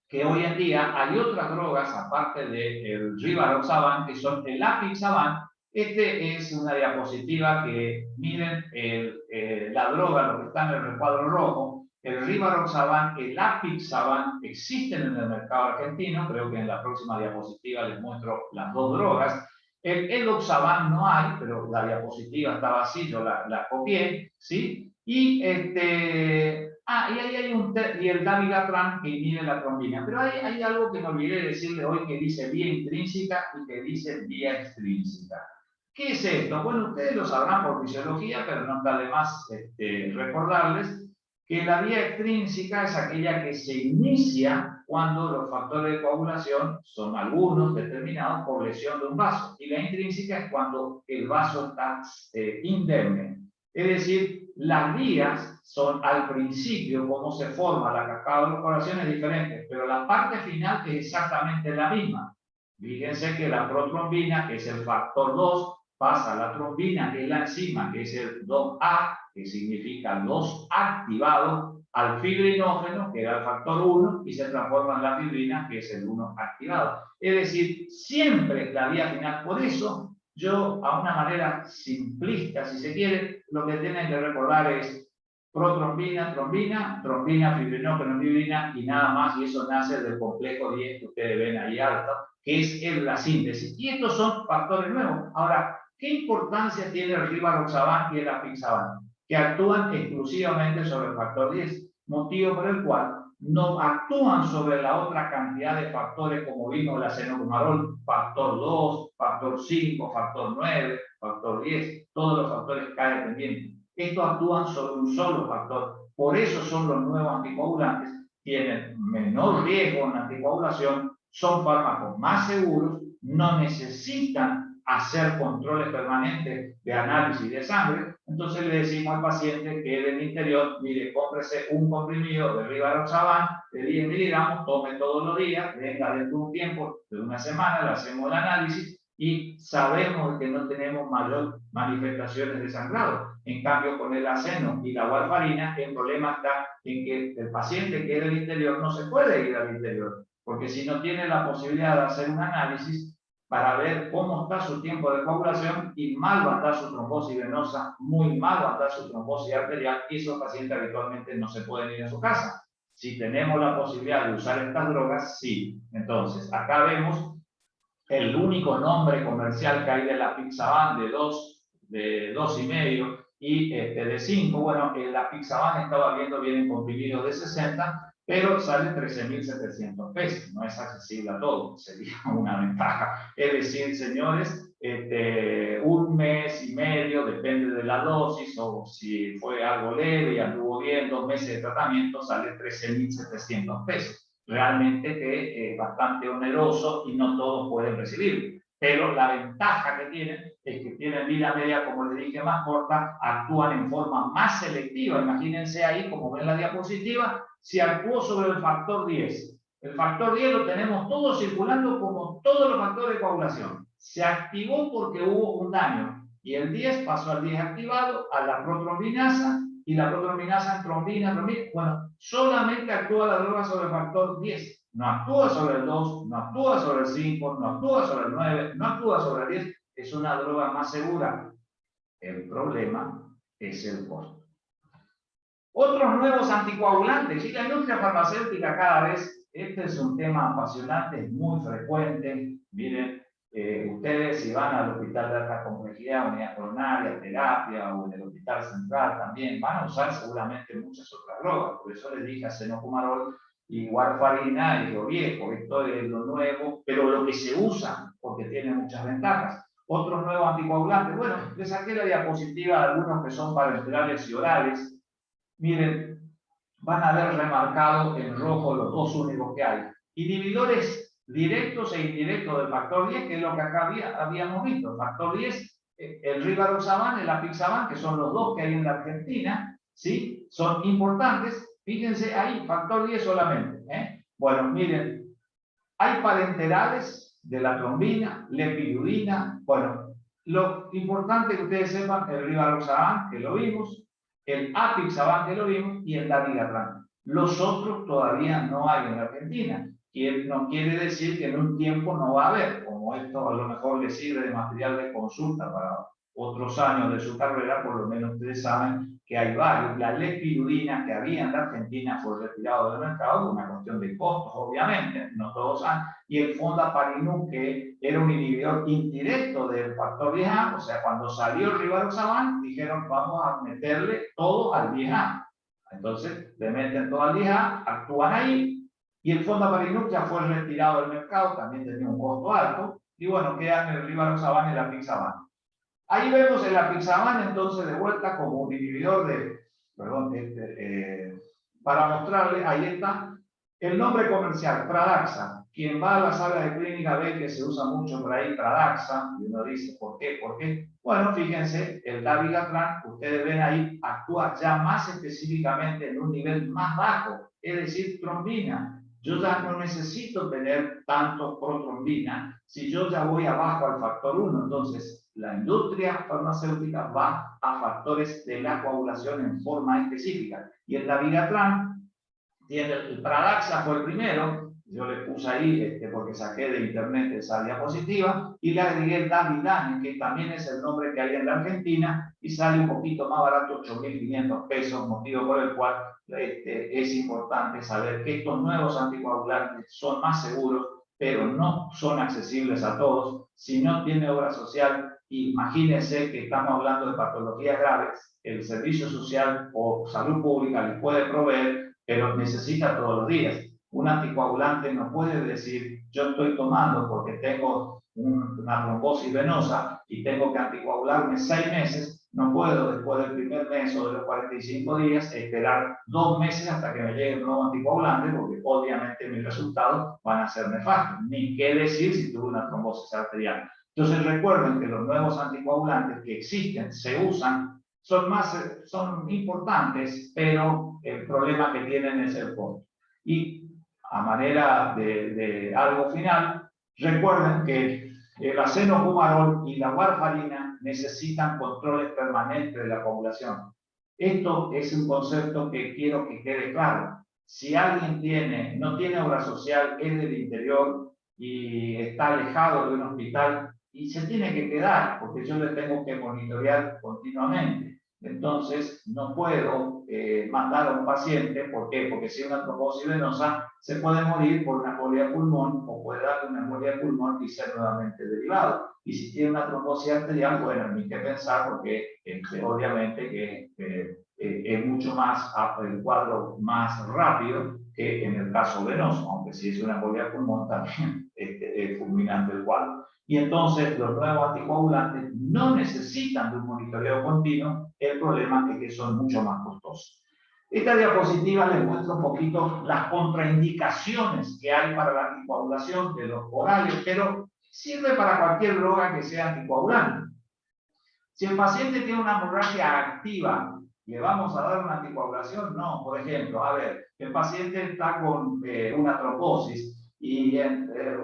que hoy en día hay otras drogas, aparte del rivaroxaban, que son el apixaban. Este es una diapositiva que miren la droga, lo que está en el recuadro rojo. El rivaroxaban, el apixaban existen en el mercado argentino. Creo que en la próxima diapositiva les muestro las dos drogas. El edoxaban no hay, pero la diapositiva estaba así, yo la copié, ¿sí? Y y ahí hay el dabigatran que inhibe la trombina. Pero hay algo que me olvidé decirle hoy que dice vía intrínseca y que dice vía extrínseca. ¿Qué es esto? Bueno, ustedes lo sabrán por fisiología, pero no está de más recordarles que la vía extrínseca es aquella que se inicia cuando los factores de coagulación son algunos determinados por lesión de un vaso. Y la intrínseca es cuando el vaso está indemne. Es decir, las vías son al principio, cómo se forma la cascada de coagulación es diferente, pero la parte final es exactamente la misma. Fíjense que la protrombina, que es el factor 2, pasa a la trombina, que es la enzima, que es el 2A, que significa 2 activado, al fibrinógeno, que era el factor 1, y se transforma en la fibrina, que es el 1 activado. Es decir, siempre la vía final. Por eso, yo, a una manera simplista, si se quiere, lo que tienen que recordar es protrombina, trombina, trombina, fibrinógeno, fibrina, y nada más, y eso nace del complejo 10 que ustedes ven ahí alto, que es la síntesis. Y estos son factores nuevos. Ahora, ¿qué importancia tiene el rivaroxaban y el apixaban? Que actúan exclusivamente sobre el factor 10, motivo por el cual no actúan sobre la otra cantidad de factores, como vimos el acenocumarol, factor 2, factor 5, factor 9, factor 10, todos los factores K-dependientes. Estos actúan sobre un solo factor. Por eso son los nuevos anticoagulantes, tienen menor riesgo en la anticoagulación, son fármacos más seguros, no necesitan hacer controles permanentes de análisis de sangre. Entonces le decimos al paciente que del interior, mire, cómprese un comprimido de rivaroxaban de 10 miligramos, tome todos los días, venga dentro de un tiempo, de una semana, le hacemos el análisis y sabemos que no tenemos mayor manifestaciones de sangrado. En cambio, con el aceno y la warfarina, el problema está en que el paciente que es del interior no se puede ir al interior, porque si no tiene la posibilidad de hacer un análisis para ver cómo está su tiempo de coagulación, y mal va a estar su trombosis venosa, muy mal va a estar su trombosis arterial, y esos pacientes habitualmente no se pueden ir a su casa. Si tenemos la posibilidad de usar estas drogas, sí. Entonces, acá vemos el único nombre comercial que hay de la apixaban de 2 de 2,5 y de 5. Bueno, la Pixaban estaba viendo bien en comprimido de 60, pero sale 13.700 pesos. No es accesible a todo, sería una ventaja. Es decir, señores, 1 mes y medio, depende de la dosis, o si fue algo leve y anduvo bien, 2 meses de tratamiento, sale 13.700 pesos. Realmente que es bastante oneroso y no todos pueden recibirlo. Pero la ventaja que tienen es que tienen vida media, como les dije, más corta, actúan en forma más selectiva. Imagínense ahí, como ven la diapositiva, si actuó sobre el factor 10. El factor 10 lo tenemos todo circulando como todos los factores de coagulación. Se activó porque hubo un daño y el 10 pasó al 10 activado, a la protrombinasa, y la protrombinasa en trombina. Bueno, solamente actúa la droga sobre el factor 10. No actúa sobre el 2, no actúa sobre el 5, no actúa sobre el 9, no actúa sobre el 10. Es una droga más segura. El problema es el costo. Otros nuevos anticoagulantes. Y la industria farmacéutica cada vez, este es un tema apasionante, es muy frecuente. Miren, ustedes si van al hospital de alta complejidad, unidad coronaria, terapia, o en el hospital central también, van a usar seguramente muchas otras drogas. Por eso les dije acenofumarol y warfarina es lo viejo, esto es lo nuevo, pero lo que se usa, porque tiene muchas ventajas. Otros nuevos anticoagulantes, bueno, les saqué la diapositiva de algunos que son parenterales y orales. Miren, van a ver remarcado en rojo los dos únicos que hay. Inhibidores directos e indirectos del factor 10, que es lo que acá habíamos visto. El factor 10, el rivaroxaban, el apixaban, que son los dos que hay en la Argentina, ¿sí? Son importantes. Fíjense ahí, factor 10 solamente. Bueno, miren, hay parenterales de la trombina, lepidudina. Bueno, lo importante que ustedes sepan, el rivaroxaban, que lo vimos, el apixaban, que lo vimos, y el dabigatran. Los otros todavía no hay en la Argentina. Que no quiere decir que en un tiempo no va a haber, como esto a lo mejor les sirve de material de consulta para otros años de su carrera, por lo menos ustedes saben que hay varios. La lepidudina que había en la Argentina fue retirado del mercado por una cuestión de costos, obviamente, no todos han. Y el fondaparinux, que era un inhibidor indirecto del factor 10A, o sea, cuando salió el rivaroxaban, dijeron vamos a meterle todo al 10A. Entonces, le meten todo al 10A, actúan ahí, y el fondaparinux ya fue retirado del mercado, también tenía un costo alto, y bueno, quedan el rivaroxaban y el apixaban. Ahí vemos el apixaban entonces de vuelta como un inhibidor de, perdón, para mostrarle, ahí está, el nombre comercial, Pradaxa. Quien va a la sala de clínica ve que se usa mucho por ahí Pradaxa, y uno dice, ¿por qué? ¿Por qué? Bueno, fíjense, el dabigatran, ustedes ven ahí, actúa ya más específicamente en un nivel más bajo, es decir, trombina. Yo ya no necesito tener tanto protrombina si yo ya voy abajo al factor 1. Entonces, la industria farmacéutica va a factores de la coagulación en forma específica. Y el dabigatran tiene el Pradaxa, fue el primero. Yo le puse ahí porque saqué de internet esa diapositiva y le agregué el Davidane, que también es el nombre que hay en la Argentina y sale un poquito más barato, 8.500 pesos, motivo por el cual es importante saber que estos nuevos anticoagulantes son más seguros, pero no son accesibles a todos. Si no tiene obra social, imagínense que estamos hablando de patologías graves, el servicio social o salud pública les puede proveer, pero necesita todos los días. Un anticoagulante no puede decir, yo estoy tomando porque tengo una trombosis venosa y tengo que anticoagularme 6 meses, no puedo después del primer mes o de los 45 días esperar 2 meses hasta que me llegue el nuevo anticoagulante, porque obviamente mis resultados van a ser nefastos. Ni qué decir si tuve una trombosis arterial. Entonces recuerden que los nuevos anticoagulantes que existen, se usan, son importantes, pero el problema que tienen es el costo. Y a manera de algo final, recuerden que el acenofumarol y la warfarina necesitan controles permanentes de la coagulación. Esto es un concepto que quiero que quede claro. Si alguien no tiene obra social, es del interior y está alejado de un hospital, y se tiene que quedar, porque yo le tengo que monitorear continuamente. Entonces, no puedo mandar a un paciente, ¿por qué? Porque si es una trombosis venosa, se puede morir por una embolia de pulmón o puede darle una embolia de pulmón y ser nuevamente derivado. Y si tiene una trombosis arterial, bueno, ni qué pensar porque obviamente que es mucho más, el cuadro más rápido que en el caso venoso, aunque si es una embolia de pulmón también es fulminante el cuadro. Y entonces los nuevos anticoagulantes no necesitan de un monitoreo continuo, el problema es que son mucho más costosos. Esta diapositiva les muestra un poquito las contraindicaciones que hay para la anticoagulación de los orales, pero sirve para cualquier droga que sea anticoagulante. Si el paciente tiene una hemorragia activa, ¿le vamos a dar una anticoagulación? No, por ejemplo, a ver, el paciente está con una trombosis, y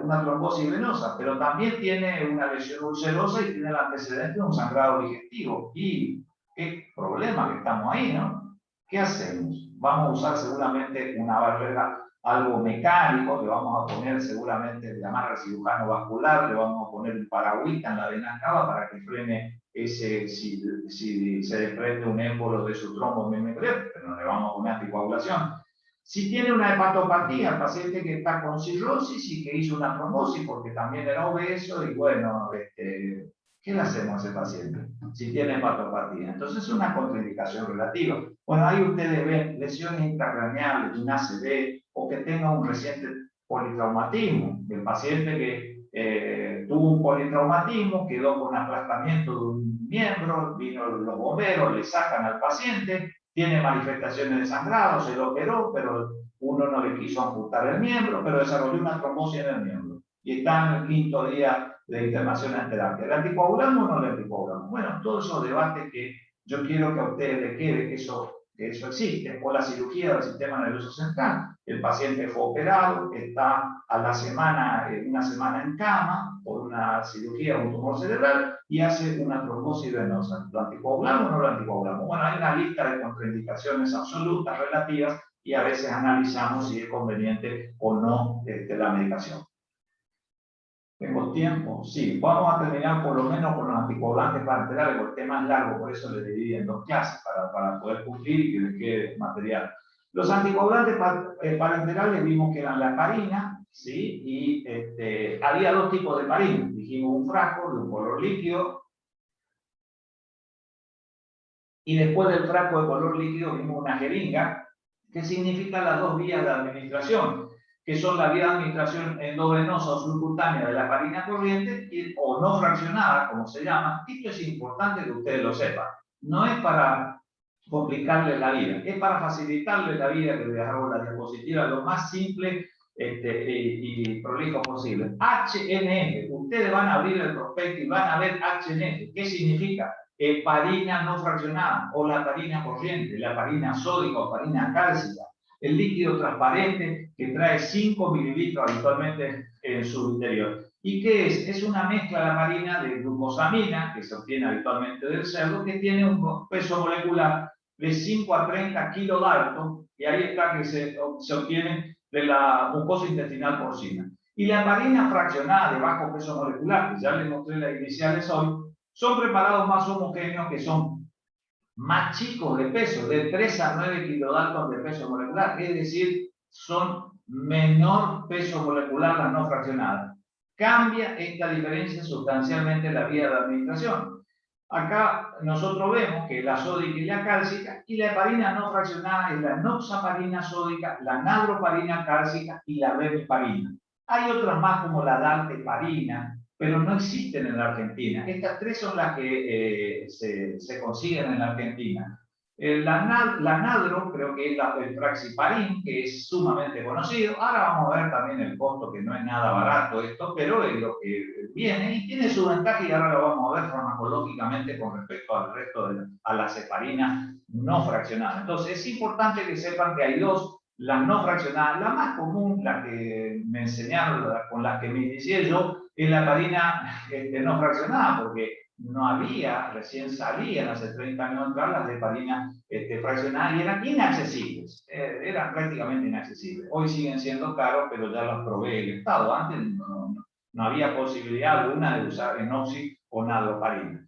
una trombosis venosa, pero también tiene una lesión ulcerosa y tiene el antecedente de un sangrado digestivo. Y qué problema que estamos ahí, ¿no? ¿Qué hacemos? Vamos a usar seguramente una barrera, algo mecánico, le vamos a poner seguramente, llamar al cirujano vascular, le vamos a poner un paragüita en la vena cava para que frene ese, si se desprende un émbolo de su trombo membranoso, pero no le vamos a poner anticoagulación. Si tiene una hepatopatía, el paciente que está con cirrosis y que hizo una trombosis porque también era obeso, y bueno, ¿qué le hacemos a ese paciente si tiene hepatopatía? Entonces es una contraindicación relativa. Bueno, ahí ustedes ven lesiones intracraneales, un ACV, o que tenga un reciente politraumatismo. El paciente que tuvo un politraumatismo, quedó con aplastamiento de un miembro, vino los bomberos, le sacan al paciente, tiene manifestaciones de sangrado, se lo operó, pero uno no le quiso amputar el miembro, pero desarrolló una trombosis en el miembro. Y está en el 5.º día de internación en terapia. ¿Le anticoagulamos o no le anticoagulamos? Bueno, todos esos debates que yo quiero que a ustedes les quede que eso existe. O la cirugía del sistema nervioso central. El paciente fue operado, está a la semana, una semana en cama por una cirugía, un tumor cerebral, y hace una trombosis venosa. ¿Lo anticoagulamos o no lo anticoagulamos? Bueno, hay una lista de contraindicaciones absolutas, relativas, y a veces analizamos si es conveniente o no la medicación. ¿Tengo tiempo? Sí, vamos a terminar por lo menos con los anticoagulantes parenterales, porque el tema es largo, por eso le dividí en 2 clases, para poder cumplir y que les quede material. Los anticoagulantes parenterales vimos que eran la heparina, ¿sí? Y había 2 tipos de heparina. Dijimos un frasco de un color líquido, y después del frasco de color líquido vimos una jeringa, que significa las 2 vías de administración, que son la vía de administración endovenosa o subcutánea de la heparina corriente o no fraccionada, como se llama. Esto es importante que ustedes lo sepan. No es para complicarles la vida, es para facilitarles la vida, que les hago la diapositiva lo más simple y prolijo posible. HNF, ustedes van a abrir el prospecto y van a ver HNF. ¿Qué significa? Heparina no fraccionada o la heparina corriente, la heparina sódica o heparina cálcica. El líquido transparente que trae 5 mililitros habitualmente en su interior. ¿Y qué es? Es una mezcla de heparina de glucosamina, que se obtiene habitualmente del cerdo, que tiene un peso molecular de 5 a 30 kilodalton, y ahí está que se obtiene de la mucosa intestinal porcina. Y la heparina fraccionada de bajo peso molecular, que ya les mostré las iniciales hoy, son preparados más homogéneos, que son más chicos de peso, de 3 a 9 kilodalton de peso molecular, es decir, son menor peso molecular las no fraccionadas. Cambia esta diferencia sustancialmente la vía de administración. Acá nosotros vemos que la sódica y la cálcica, y la heparina no fraccionada es la noxaparina sódica, la nadroparina cálcica y la bemiparina. Hay otras más como la dalteparina, pero no existen en la Argentina. Estas 3 son las que se consiguen en la Argentina. La nadro, creo que es el praxiparín, que es sumamente conocido. Ahora vamos a ver también el costo, que no es nada barato esto, pero es lo que viene y tiene su ventaja, y ahora lo vamos a ver farmacológicamente con respecto al resto a las heparinas no fraccionadas. Entonces es importante que sepan que hay 2, las no fraccionadas. La más común, la que me enseñaron, con la que me inicié yo, es la heparina no fraccionada, porque no había, recién salían hace 30 años atrás las de heparina fraccionada, y eran inaccesibles, eran prácticamente inaccesibles. Hoy siguen siendo caros, pero ya las provee el Estado. Antes no había posibilidad alguna de usar enoxi o nadroparina.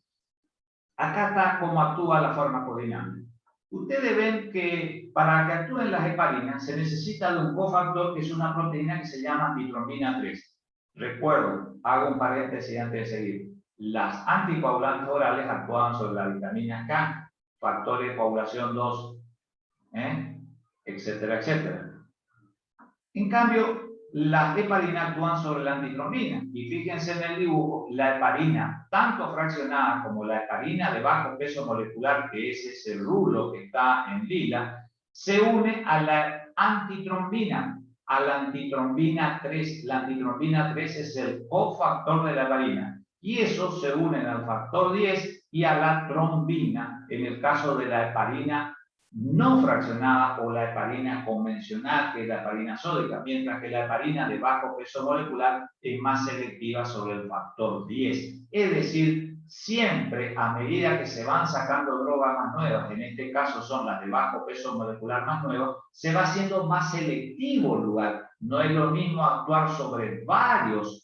acá está cómo actúa la farmacodinámica. Ustedes ven que para que actúen las heparinas se necesita de un cofactor que es una proteína que se llama antitrombina 3. Recuerdo, hago un paréntesis antes de seguir. Las anticoagulantes orales actúan sobre la vitamina K, factores de coagulación 2, etcétera, etcétera. En cambio, las heparinas actúan sobre la antitrombina. Y fíjense en el dibujo, la heparina, tanto fraccionada como la heparina de bajo peso molecular, que ese es el rulo que está en lila, se une a la antitrombina 3. La antitrombina 3 es el cofactor de la heparina. Y esos se unen al factor 10 y a la trombina, en el caso de la heparina no fraccionada o la heparina convencional, que es la heparina sódica, mientras que la heparina de bajo peso molecular es más selectiva sobre el factor 10. Es decir, siempre a medida que se van sacando drogas más nuevas, en este caso son las de bajo peso molecular más nuevas, se va haciendo más selectivo el lugar. No es lo mismo actuar sobre varios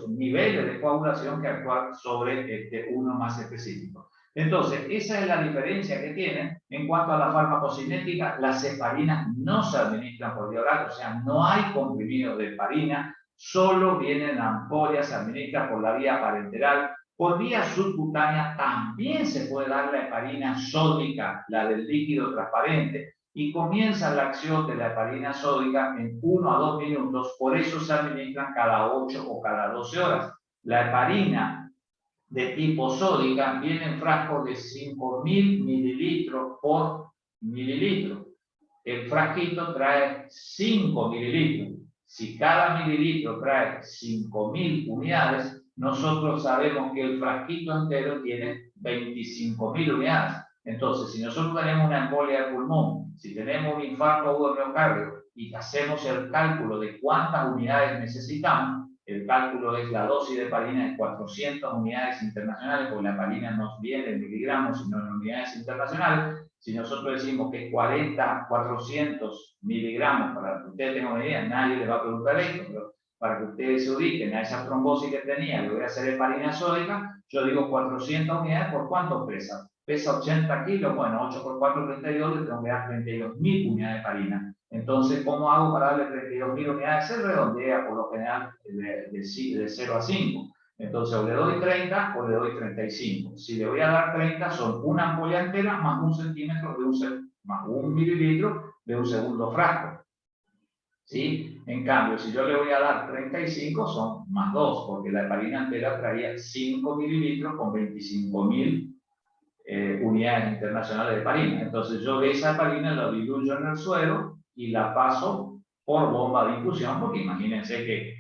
niveles de coagulación que actuar sobre uno más específico. Entonces, esa es la diferencia que tienen en cuanto a la farmacocinética. Las heparinas no se administran por vía oral, o sea, no hay comprimidos de heparina, solo vienen ampollas, se administran por la vía parenteral. Por vía subcutánea también se puede dar la heparina sódica, la del líquido transparente, y comienza la acción de la heparina sódica en 1 a 2 minutos, por eso se administran cada 8 o cada 12 horas. La heparina de tipo sódica viene en frascos de 5.000 mililitros por mililitro. El frasquito trae 5 mililitros. Si cada mililitro trae 5.000 unidades, nosotros sabemos que el frasquito entero tiene 25.000 unidades. Entonces, si nosotros tenemos una embolia de pulmón, si tenemos un infarto agudo de miocardio y hacemos el cálculo de cuántas unidades necesitamos, el cálculo es la dosis de heparina de 400 unidades internacionales, porque la heparina no viene en miligramos, sino en unidades internacionales. Si nosotros decimos que 400 miligramos, para que ustedes tengan una idea, nadie les va a preguntar esto, pero para que ustedes se ubiquen a esa trombosis que tenía, le voy a hacer heparina sódica, yo digo 400 unidades, ¿por cuánto pesa? Pesa 80 kilos, bueno, 8 por 4, 32, le tengo que dar 32.000 unidades de heparina. Entonces, ¿cómo hago para darle 32.000 unidades? Se redondea por lo general de 0 a 5. Entonces, o le doy 30 o le doy 35. Si le voy a dar 30, son una ampolla entera más 1 centímetro más 1 mililitro de un segundo frasco. ¿Sí? En cambio, si yo le voy a dar 35, son más 2, porque la heparina entera traía 5 mililitros con 25.000 unidades internacionales de heparina. Entonces, yo de esa heparina la diluyo en el suelo y la paso por bomba de infusión, porque imagínense que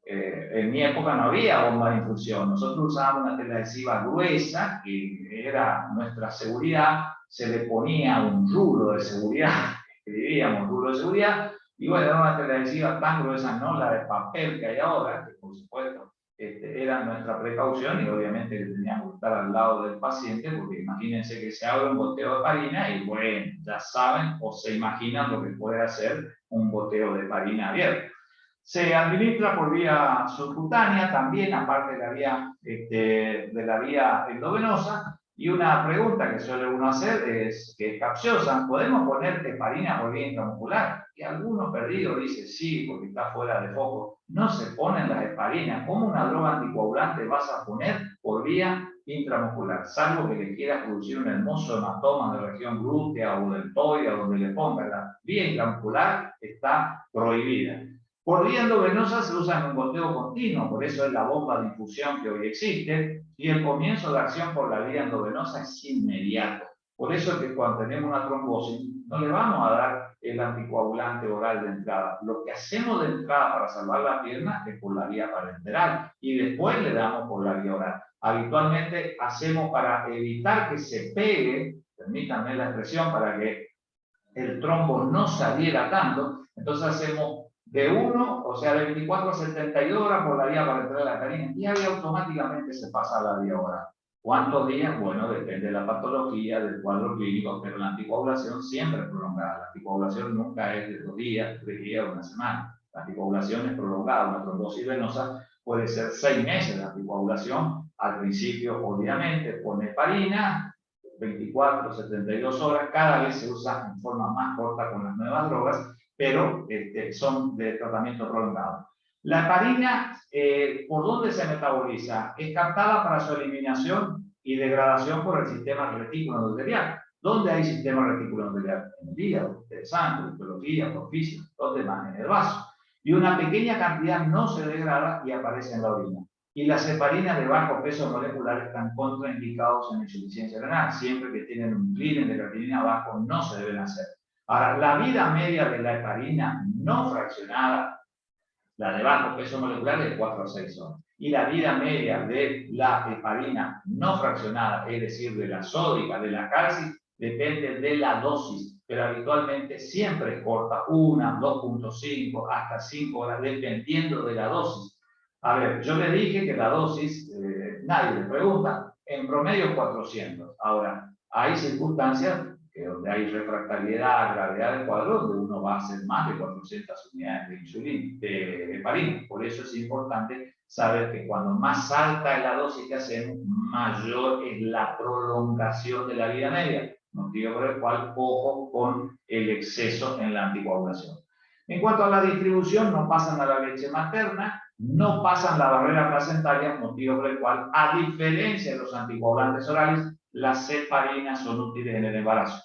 en mi época no había bomba de infusión. Nosotros usábamos una tela adhesiva gruesa, que era nuestra seguridad, se le ponía un rulo de seguridad, escribíamos rulo de seguridad, y bueno, era una tela adhesiva tan gruesa, no la de papel que hay ahora, que por supuesto era nuestra precaución, y obviamente que teníamos que estar al lado del paciente, porque imagínense que se abre un goteo de heparina y bueno, ya saben o se imaginan lo que puede hacer un goteo de heparina abierto. Se administra por vía subcutánea también, aparte de la vía endovenosa. Y una pregunta que suele uno hacer es, que es capciosa, ¿podemos poner heparina por vía intramuscular? Y algunos perdidos dicen sí, porque está fuera de foco. No se ponen las heparinas. ¿Cómo una droga anticoagulante vas a poner por vía intramuscular? Salvo que le quieras producir un hermoso hematoma de región glútea o deltoide, donde le ponga la vía intramuscular, está prohibida. Por vía endovenosa se usa en un goteo continuo, por eso es la bomba de infusión que hoy existe, y el comienzo de acción por la vía endovenosa es inmediato. Por eso es que cuando tenemos una trombosis, no le vamos a dar el anticoagulante oral de entrada. Lo que hacemos de entrada para salvar la pierna es por la vía parenteral, y después le damos por la vía oral. Habitualmente hacemos para evitar que se pegue, permítanme la expresión, para que el trombo no saliera tanto, entonces hacemos de 1, o sea, de 24 a 72 horas por la vía parenteral de la heparina, y ahí automáticamente se pasa a la vía oral. ¿Cuántos días? Bueno, depende de la patología, del cuadro clínico, pero la anticoagulación siempre es prolongada. La anticoagulación nunca es de 2 días, 3 días, 1 semana. La anticoagulación es prolongada. Una trombosis venosa puede ser 6 meses de anticoagulación. Al principio, obviamente, con heparina, 24, 72 horas, cada vez se usa en forma más corta con las nuevas drogas, pero son de tratamiento prolongado. La heparina, ¿por dónde se metaboliza? Es captada para su eliminación y degradación por el sistema retículo-endotelial. ¿Dónde hay sistema retículo-endotelial? En el hígado, en sangre, histología, porfisia, ¿dónde más? En el vaso. Y una pequeña cantidad no se degrada y aparece en la orina. Y las heparinas de bajo peso molecular están contraindicados en insuficiencia renal. Siempre que tienen un clearance de creatinina bajo, no se deben hacer. Ahora, la vida media de la heparina no fraccionada, la de bajo peso molecular, es de 4 a 6 horas. Y la vida media de la heparina no fraccionada, es decir, de la sódica, de la cálcica, depende de la dosis, pero habitualmente siempre es corta, 1, 2.5, hasta 5 horas, dependiendo de la dosis. A ver, yo le dije que la dosis, nadie le pregunta, en promedio 400. Ahora, hay circunstancias donde hay refractariedad, gravedad del cuadro, donde uno va a hacer más de 400 unidades de insulina, de heparina. Por eso es importante saber que cuando más alta es la dosis que hacemos, mayor es la prolongación de la vida media, motivo por el cual ojo con el exceso en la anticoagulación. En cuanto a la distribución, no pasan a la leche materna, no pasan la barrera placentaria, motivo por el cual, a diferencia de los anticoagulantes orales, las heparinas son útiles en el embarazo.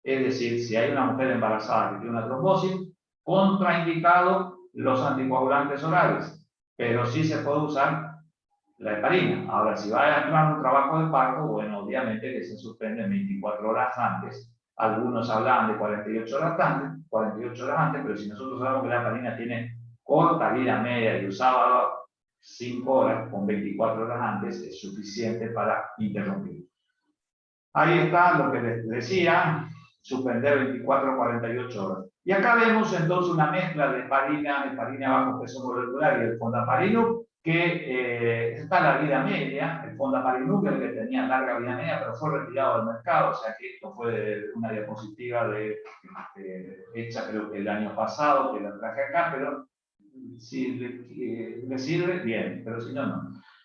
Es decir, si hay una mujer embarazada que tiene una trombosis, contraindicado los anticoagulantes orales, pero sí se puede usar la heparina. Ahora, si va a entrar un trabajo de parto, bueno, obviamente que se suspende 24 horas antes. Algunos hablaban de 48 horas antes, pero si nosotros sabemos que la heparina tiene corta vida media y usaba 5 horas, con 24 horas antes es suficiente para interrumpir. Ahí está lo que les decía, suspender 24 o 48 horas. Y acá vemos entonces una mezcla de heparina bajo peso molecular y el fondaparinux, que está la vida media. El fondaparinux, el que tenía larga vida media, pero fue retirado del mercado, o sea que esto fue una diapositiva hecha creo que el año pasado, que la traje acá, pero si le sirve, bien, pero si no, no.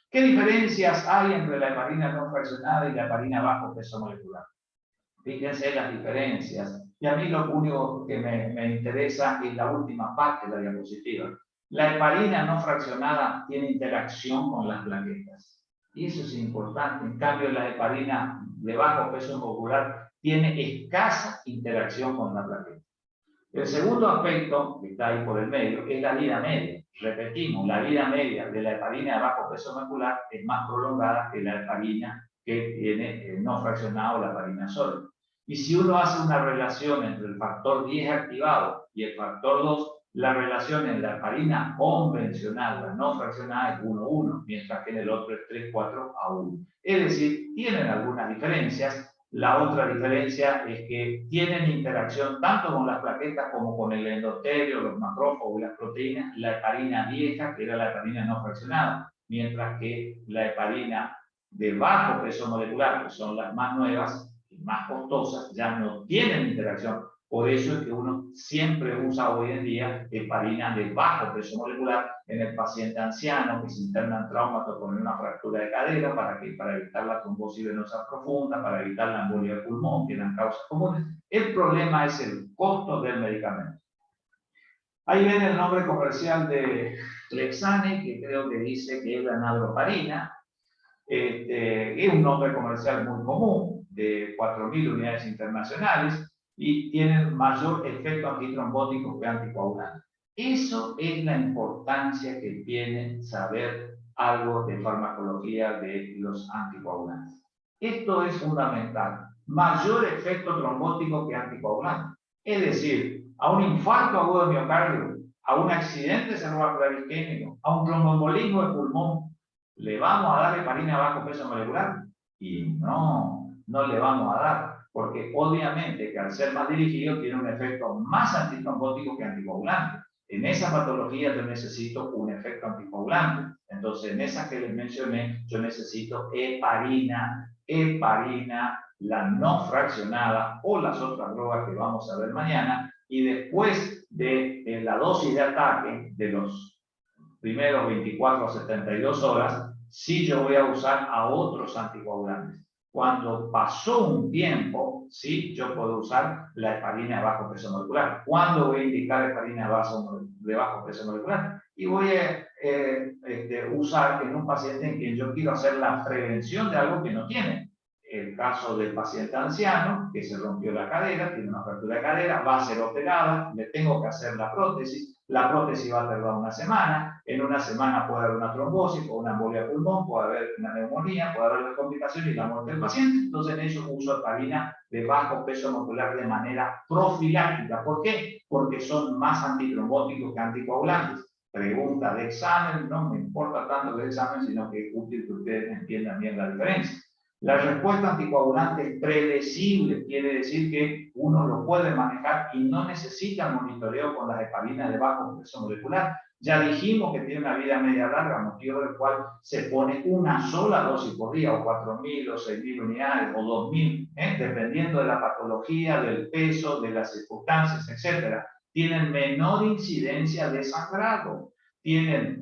¿Qué diferencias hay entre la heparina no fraccionada y la heparina bajo peso molecular? Fíjense las diferencias. Y a mí lo único que me interesa es la última parte de la diapositiva. La heparina no fraccionada tiene interacción con las plaquetas. Y eso es importante. En cambio, la heparina de bajo peso molecular tiene escasa interacción con la plaqueta. El segundo aspecto, que está ahí por el medio, es la vida media. Repetimos, la vida media de la heparina de bajo peso molecular es más prolongada que la heparina que tiene no fraccionado, la heparina sólida. Y si uno hace una relación entre el factor 10 activado y el factor 2, la relación en la heparina convencional, la no fraccionada, es 1:1, mientras que en el otro es 3:4:1. Es decir, tienen algunas diferencias. La otra diferencia es que tienen interacción tanto con las plaquetas como con el endotelio, los macrófagos y las proteínas, la heparina vieja, que era la heparina no fraccionada, mientras que la heparina de bajo peso molecular, que son las más nuevas y más costosas, ya no tienen interacción. Por eso es que uno siempre usa hoy en día heparina de bajo peso molecular en el paciente anciano que se interna en traumato con una fractura de cadera para evitar la trombosis venosa profunda, para evitar la embolia del pulmón, que eran causas comunes. El problema es el costo del medicamento. Ahí ven el nombre comercial de Lexane, que creo que dice que es la naldoparina. Es un nombre comercial muy común, de 4.000 unidades internacionales, y tienen mayor efecto antitrombótico que anticoagulante. Eso es la importancia que tiene saber algo de farmacología de los anticoagulantes. Esto es fundamental. Mayor efecto trombótico que anticoagulante. Es decir, a un infarto agudo de miocardio, a un accidente cerebrovascular isquémico, a un tromboembolismo de pulmón, ¿le vamos a dar heparina bajo peso molecular? Y no le vamos a dar, porque obviamente que al ser más dirigido tiene un efecto más antitrombótico que anticoagulante. En esa patología yo necesito un efecto anticoagulante. Entonces, en esas que les mencioné, yo necesito heparina, la no fraccionada o las otras drogas que vamos a ver mañana. Y después de la dosis de ataque de los primeros 24 a 72 horas, sí yo voy a usar a otros anticoagulantes. Cuando pasó un tiempo, sí, yo puedo usar la heparina de bajo peso molecular. ¿Cuándo voy a indicar heparina de bajo peso molecular? Y voy a usar en un paciente en quien yo quiero hacer la prevención de algo que no tiene. El caso del paciente anciano que se rompió la cadera, tiene una apertura de cadera, va a ser operada, le tengo que hacer la prótesis va a tardar una semana, en una semana puede haber una trombosis o una embolia de pulmón, puede haber una neumonía, puede haber complicaciones y la muerte del paciente. Entonces en eso uso heparina de bajo peso molecular de manera profiláctica. ¿Por qué? Porque son más antitrombóticos que anticoagulantes. Pregunta de examen, no me importa tanto el examen, sino que es útil que ustedes entiendan bien la diferencia. La respuesta anticoagulante es predecible, quiere decir que uno lo puede manejar y no necesita monitoreo con las heparinas de bajo peso molecular. Ya dijimos que tiene una vida media larga, motivo del cual se pone una sola dosis por día, o 4.000 o 6.000 unidades, o 2.000, dependiendo de la patología, del peso, de las circunstancias, etc. Tienen menor incidencia de sangrado, tienen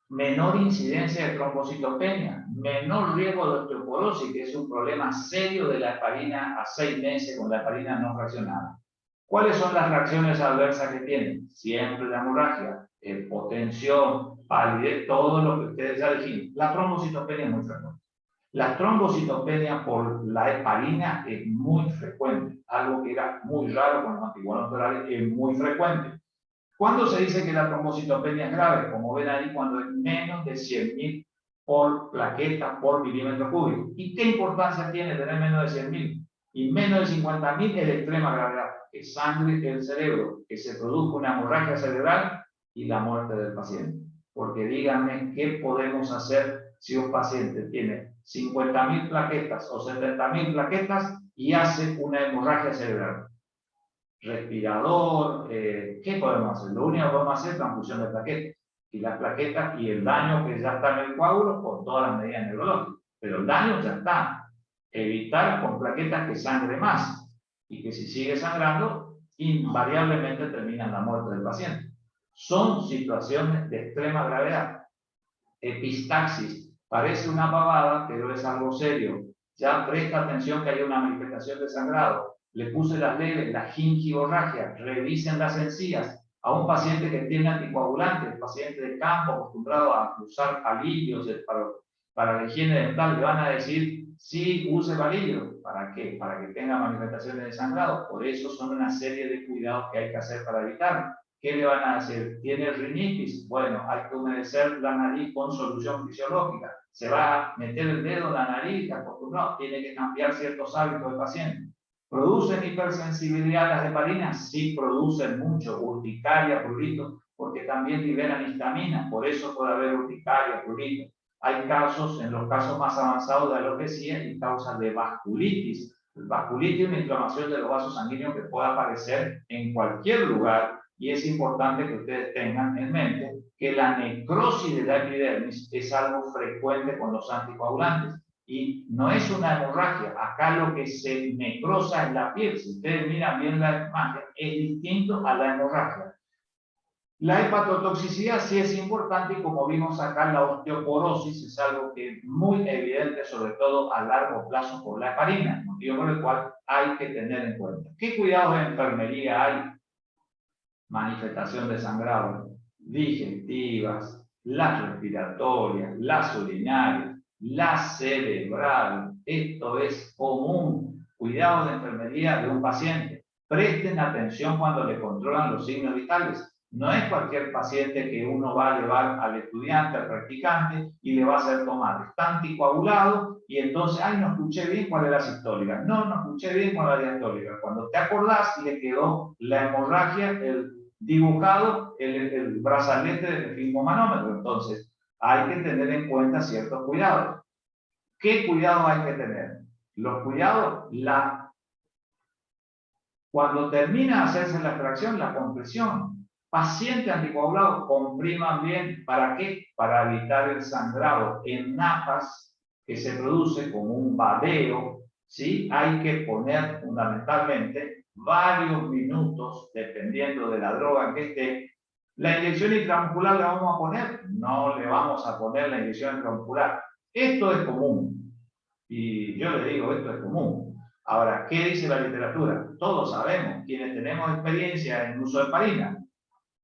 menor incidencia de trombocitopenia, menor riesgo de osteoporosis, que es un problema serio de la heparina a 6 meses con la heparina no fraccionada. ¿Cuáles son las reacciones adversas que tienen? Siempre la hemorragia, hipotensión, palidez, todo lo que ustedes ya dijeron. La trombocitopenia es muy frecuente. La trombocitopenia por la heparina es muy frecuente, algo que era muy raro con los anticoagulantes orales, es muy frecuente. ¿Cuándo se dice que la trombocitopenia es grave? Como ven ahí, cuando es menos de 100.000 por plaqueta por milímetro cúbico. ¿Y qué importancia tiene tener menos de 100.000? Y menos de 50.000 es de extrema gravedad, que sangre el cerebro, que se produzca una hemorragia cerebral y la muerte del paciente. Porque díganme, ¿qué podemos hacer si un paciente tiene 50.000 plaquetas o 70.000 plaquetas y hace una hemorragia cerebral? Respirador, ¿qué podemos hacer? Lo único que podemos hacer es transfusión de plaquetas. Y las plaquetas y el daño que ya está en el coágulo con todas las medidas neurológicas. Pero el daño ya está. Evitar con plaquetas que sangre más. Y que si sigue sangrando, invariablemente termina en la muerte del paciente. Son situaciones de extrema gravedad. Epistaxis. Parece una pavada, pero es algo serio. Ya presta atención que hay una manifestación de sangrado. Le puse las leves, la gingivorragia, revisen las encías. A un paciente que tiene anticoagulantes, paciente de campo acostumbrado a usar palillos para la higiene dental, le van a decir, sí, use palillos. ¿Para qué? Para que tenga manifestaciones de sangrado. Por eso son una serie de cuidados que hay que hacer para evitar. ¿Qué le van a hacer? ¿Tiene rinitis? Bueno, hay que humedecer la nariz con solución fisiológica. Se va a meter el dedo en la nariz, acostumbrado, tiene que cambiar ciertos hábitos del paciente. ¿Producen hipersensibilidad las heparinas? Sí, producen mucho, urticaria, prurito, porque también liberan histamina, por eso puede haber urticaria, prurito. Hay casos, en los casos más avanzados de alopecia, y causas de vasculitis. Vasculitis es una inflamación de los vasos sanguíneos que puede aparecer en cualquier lugar, y es importante que ustedes tengan en mente que la necrosis de la epidermis es algo frecuente con los anticoagulantes. Y no es una hemorragia, acá lo que se necrosa es la piel. Si ustedes miran bien la imagen, es distinto a la hemorragia. La hepatotoxicidad sí es importante y como vimos acá, la osteoporosis es algo que es muy evidente, sobre todo a largo plazo por la heparina, motivo por el cual hay que tener en cuenta. ¿Qué cuidados de enfermería hay? Manifestación de sangrado, digestivas, las respiratorias, las urinarias, la cerebral. Esto es común. Cuidado de enfermería de un paciente. Presten atención cuando le controlan los signos vitales. No es cualquier paciente que uno va a llevar al estudiante, al practicante, y le va a hacer tomar. Está anticoagulado y entonces, ay, no escuché bien cuál era la sistólica. No escuché bien cuál era la diastólica. Cuando te acordás, le quedó la hemorragia, el dibujado, el brazalete del esfigmomanómetro. Entonces, hay que tener en cuenta ciertos cuidados. ¿Qué cuidado hay que tener? Los cuidados, cuando termina de hacerse la extracción, la compresión. Paciente anticoagulado, compriman bien. ¿Para qué? Para evitar el sangrado en napas que se produce como un babeo. ¿Sí? Hay que poner fundamentalmente varios minutos, dependiendo de la droga que esté, ¿La inyección intramuscular la vamos a poner? No le vamos a poner la inyección intramuscular. Esto es común. Y yo le digo, esto es común. Ahora, ¿qué dice la literatura? Todos sabemos, quienes tenemos experiencia en uso de heparina.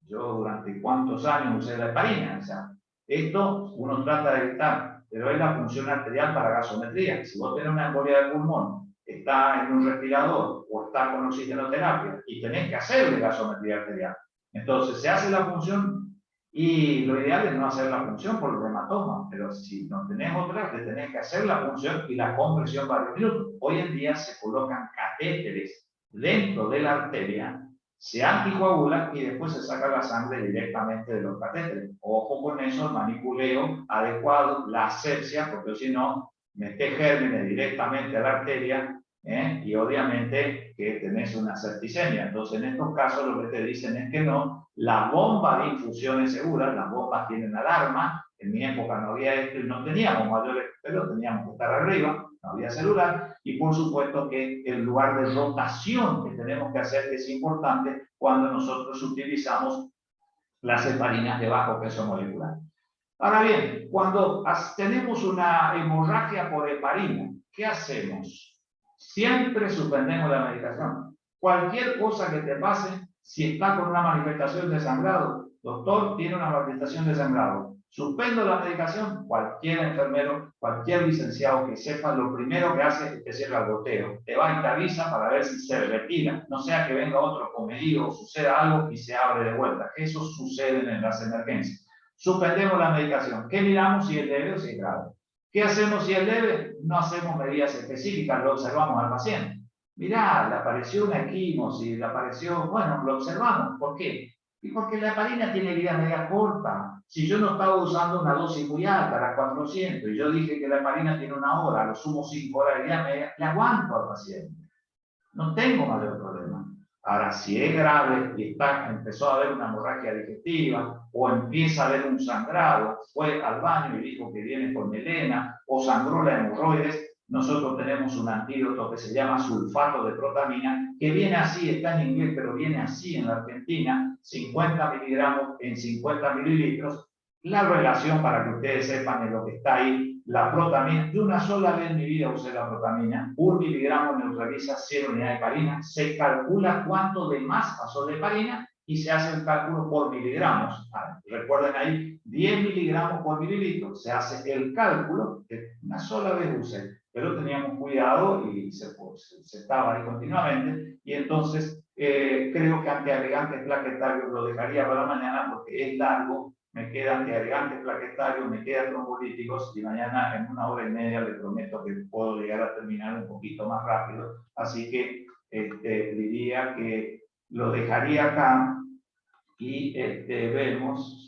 Yo durante cuántos años usé la heparina. O sea, esto uno trata de evitar, pero es la función arterial para gasometría. Si vos tenés una embolia de pulmón, está en un respirador o está con oxigenoterapia y tenés que hacerle gasometría arterial. Entonces se hace la función y lo ideal es no hacer la función por el hematoma, pero si no tenés otra, le tenés que hacer la función y la compresión varios minutos. Hoy en día se colocan catéteres dentro de la arteria, se anticoagula y después se saca la sangre directamente de los catéteres. Ojo con eso, el manipuleo adecuado, la asepsia, porque si no, metés gérmenes directamente a la arteria, y obviamente que tenés una septicemia. Entonces, en estos casos lo que te dicen es que no, la bomba de infusión es segura, las bombas tienen alarma, en mi época no había esto y no teníamos mayores, pero teníamos que estar arriba, no había celular, y por supuesto que el lugar de rotación que tenemos que hacer es importante cuando nosotros utilizamos las heparinas de bajo peso molecular. Ahora bien, cuando tenemos una hemorragia por heparina, ¿qué hacemos? Siempre suspendemos la medicación. Cualquier cosa que te pase, si está con una manifestación de sangrado, doctor, tiene una manifestación de sangrado, suspendo la medicación, cualquier enfermero, cualquier licenciado que sepa, lo primero que hace es que cierra el goteo. Te va y te avisa para ver si se retira, no sea que venga otro comedido o suceda algo y se abre de vuelta. Eso sucede en las emergencias. Suspendemos la medicación. ¿Qué miramos si es leve o si es grave? ¿Qué hacemos si es leve? No hacemos medidas específicas, lo observamos al paciente. Mirá, le apareció una equimosis, le apareció, bueno, lo observamos. ¿Por qué? Y porque la heparina tiene vida media corta. Si yo no estaba usando una dosis muy alta, la 400, y yo dije que la heparina tiene 1 hora, lo sumo 5 horas de vida media, le aguanto al paciente. No tengo mayor problema. Ahora, si es grave y empezó a haber una hemorragia digestiva o empieza a haber un sangrado, fue al baño y dijo que viene por melena o sangró la hemorroides, nosotros tenemos un antídoto que se llama sulfato de protamina, que viene así, está en inglés, pero viene así en la Argentina, 50 miligramos en 50 mililitros. La relación, para que ustedes sepan, de lo que está ahí, la protamina, de una sola vez en mi vida usé la protamina, 1 miligramo neutraliza 0 unidades de heparina, se calcula cuánto de más pasó de heparina y se hace el cálculo por miligramos. Recuerden ahí, 10 miligramos por mililitro, se hace el cálculo, que una sola vez usé, pero teníamos cuidado y se estaba ahí continuamente, y entonces creo que antiagregantes plaquetarios lo dejaría para mañana porque es largo. Me quedan antiagregantes plaquetarios, me quedan trombolíticos y mañana en 1 hora y media le prometo que puedo llegar a terminar un poquito más rápido. Así que diría que lo dejaría acá y vemos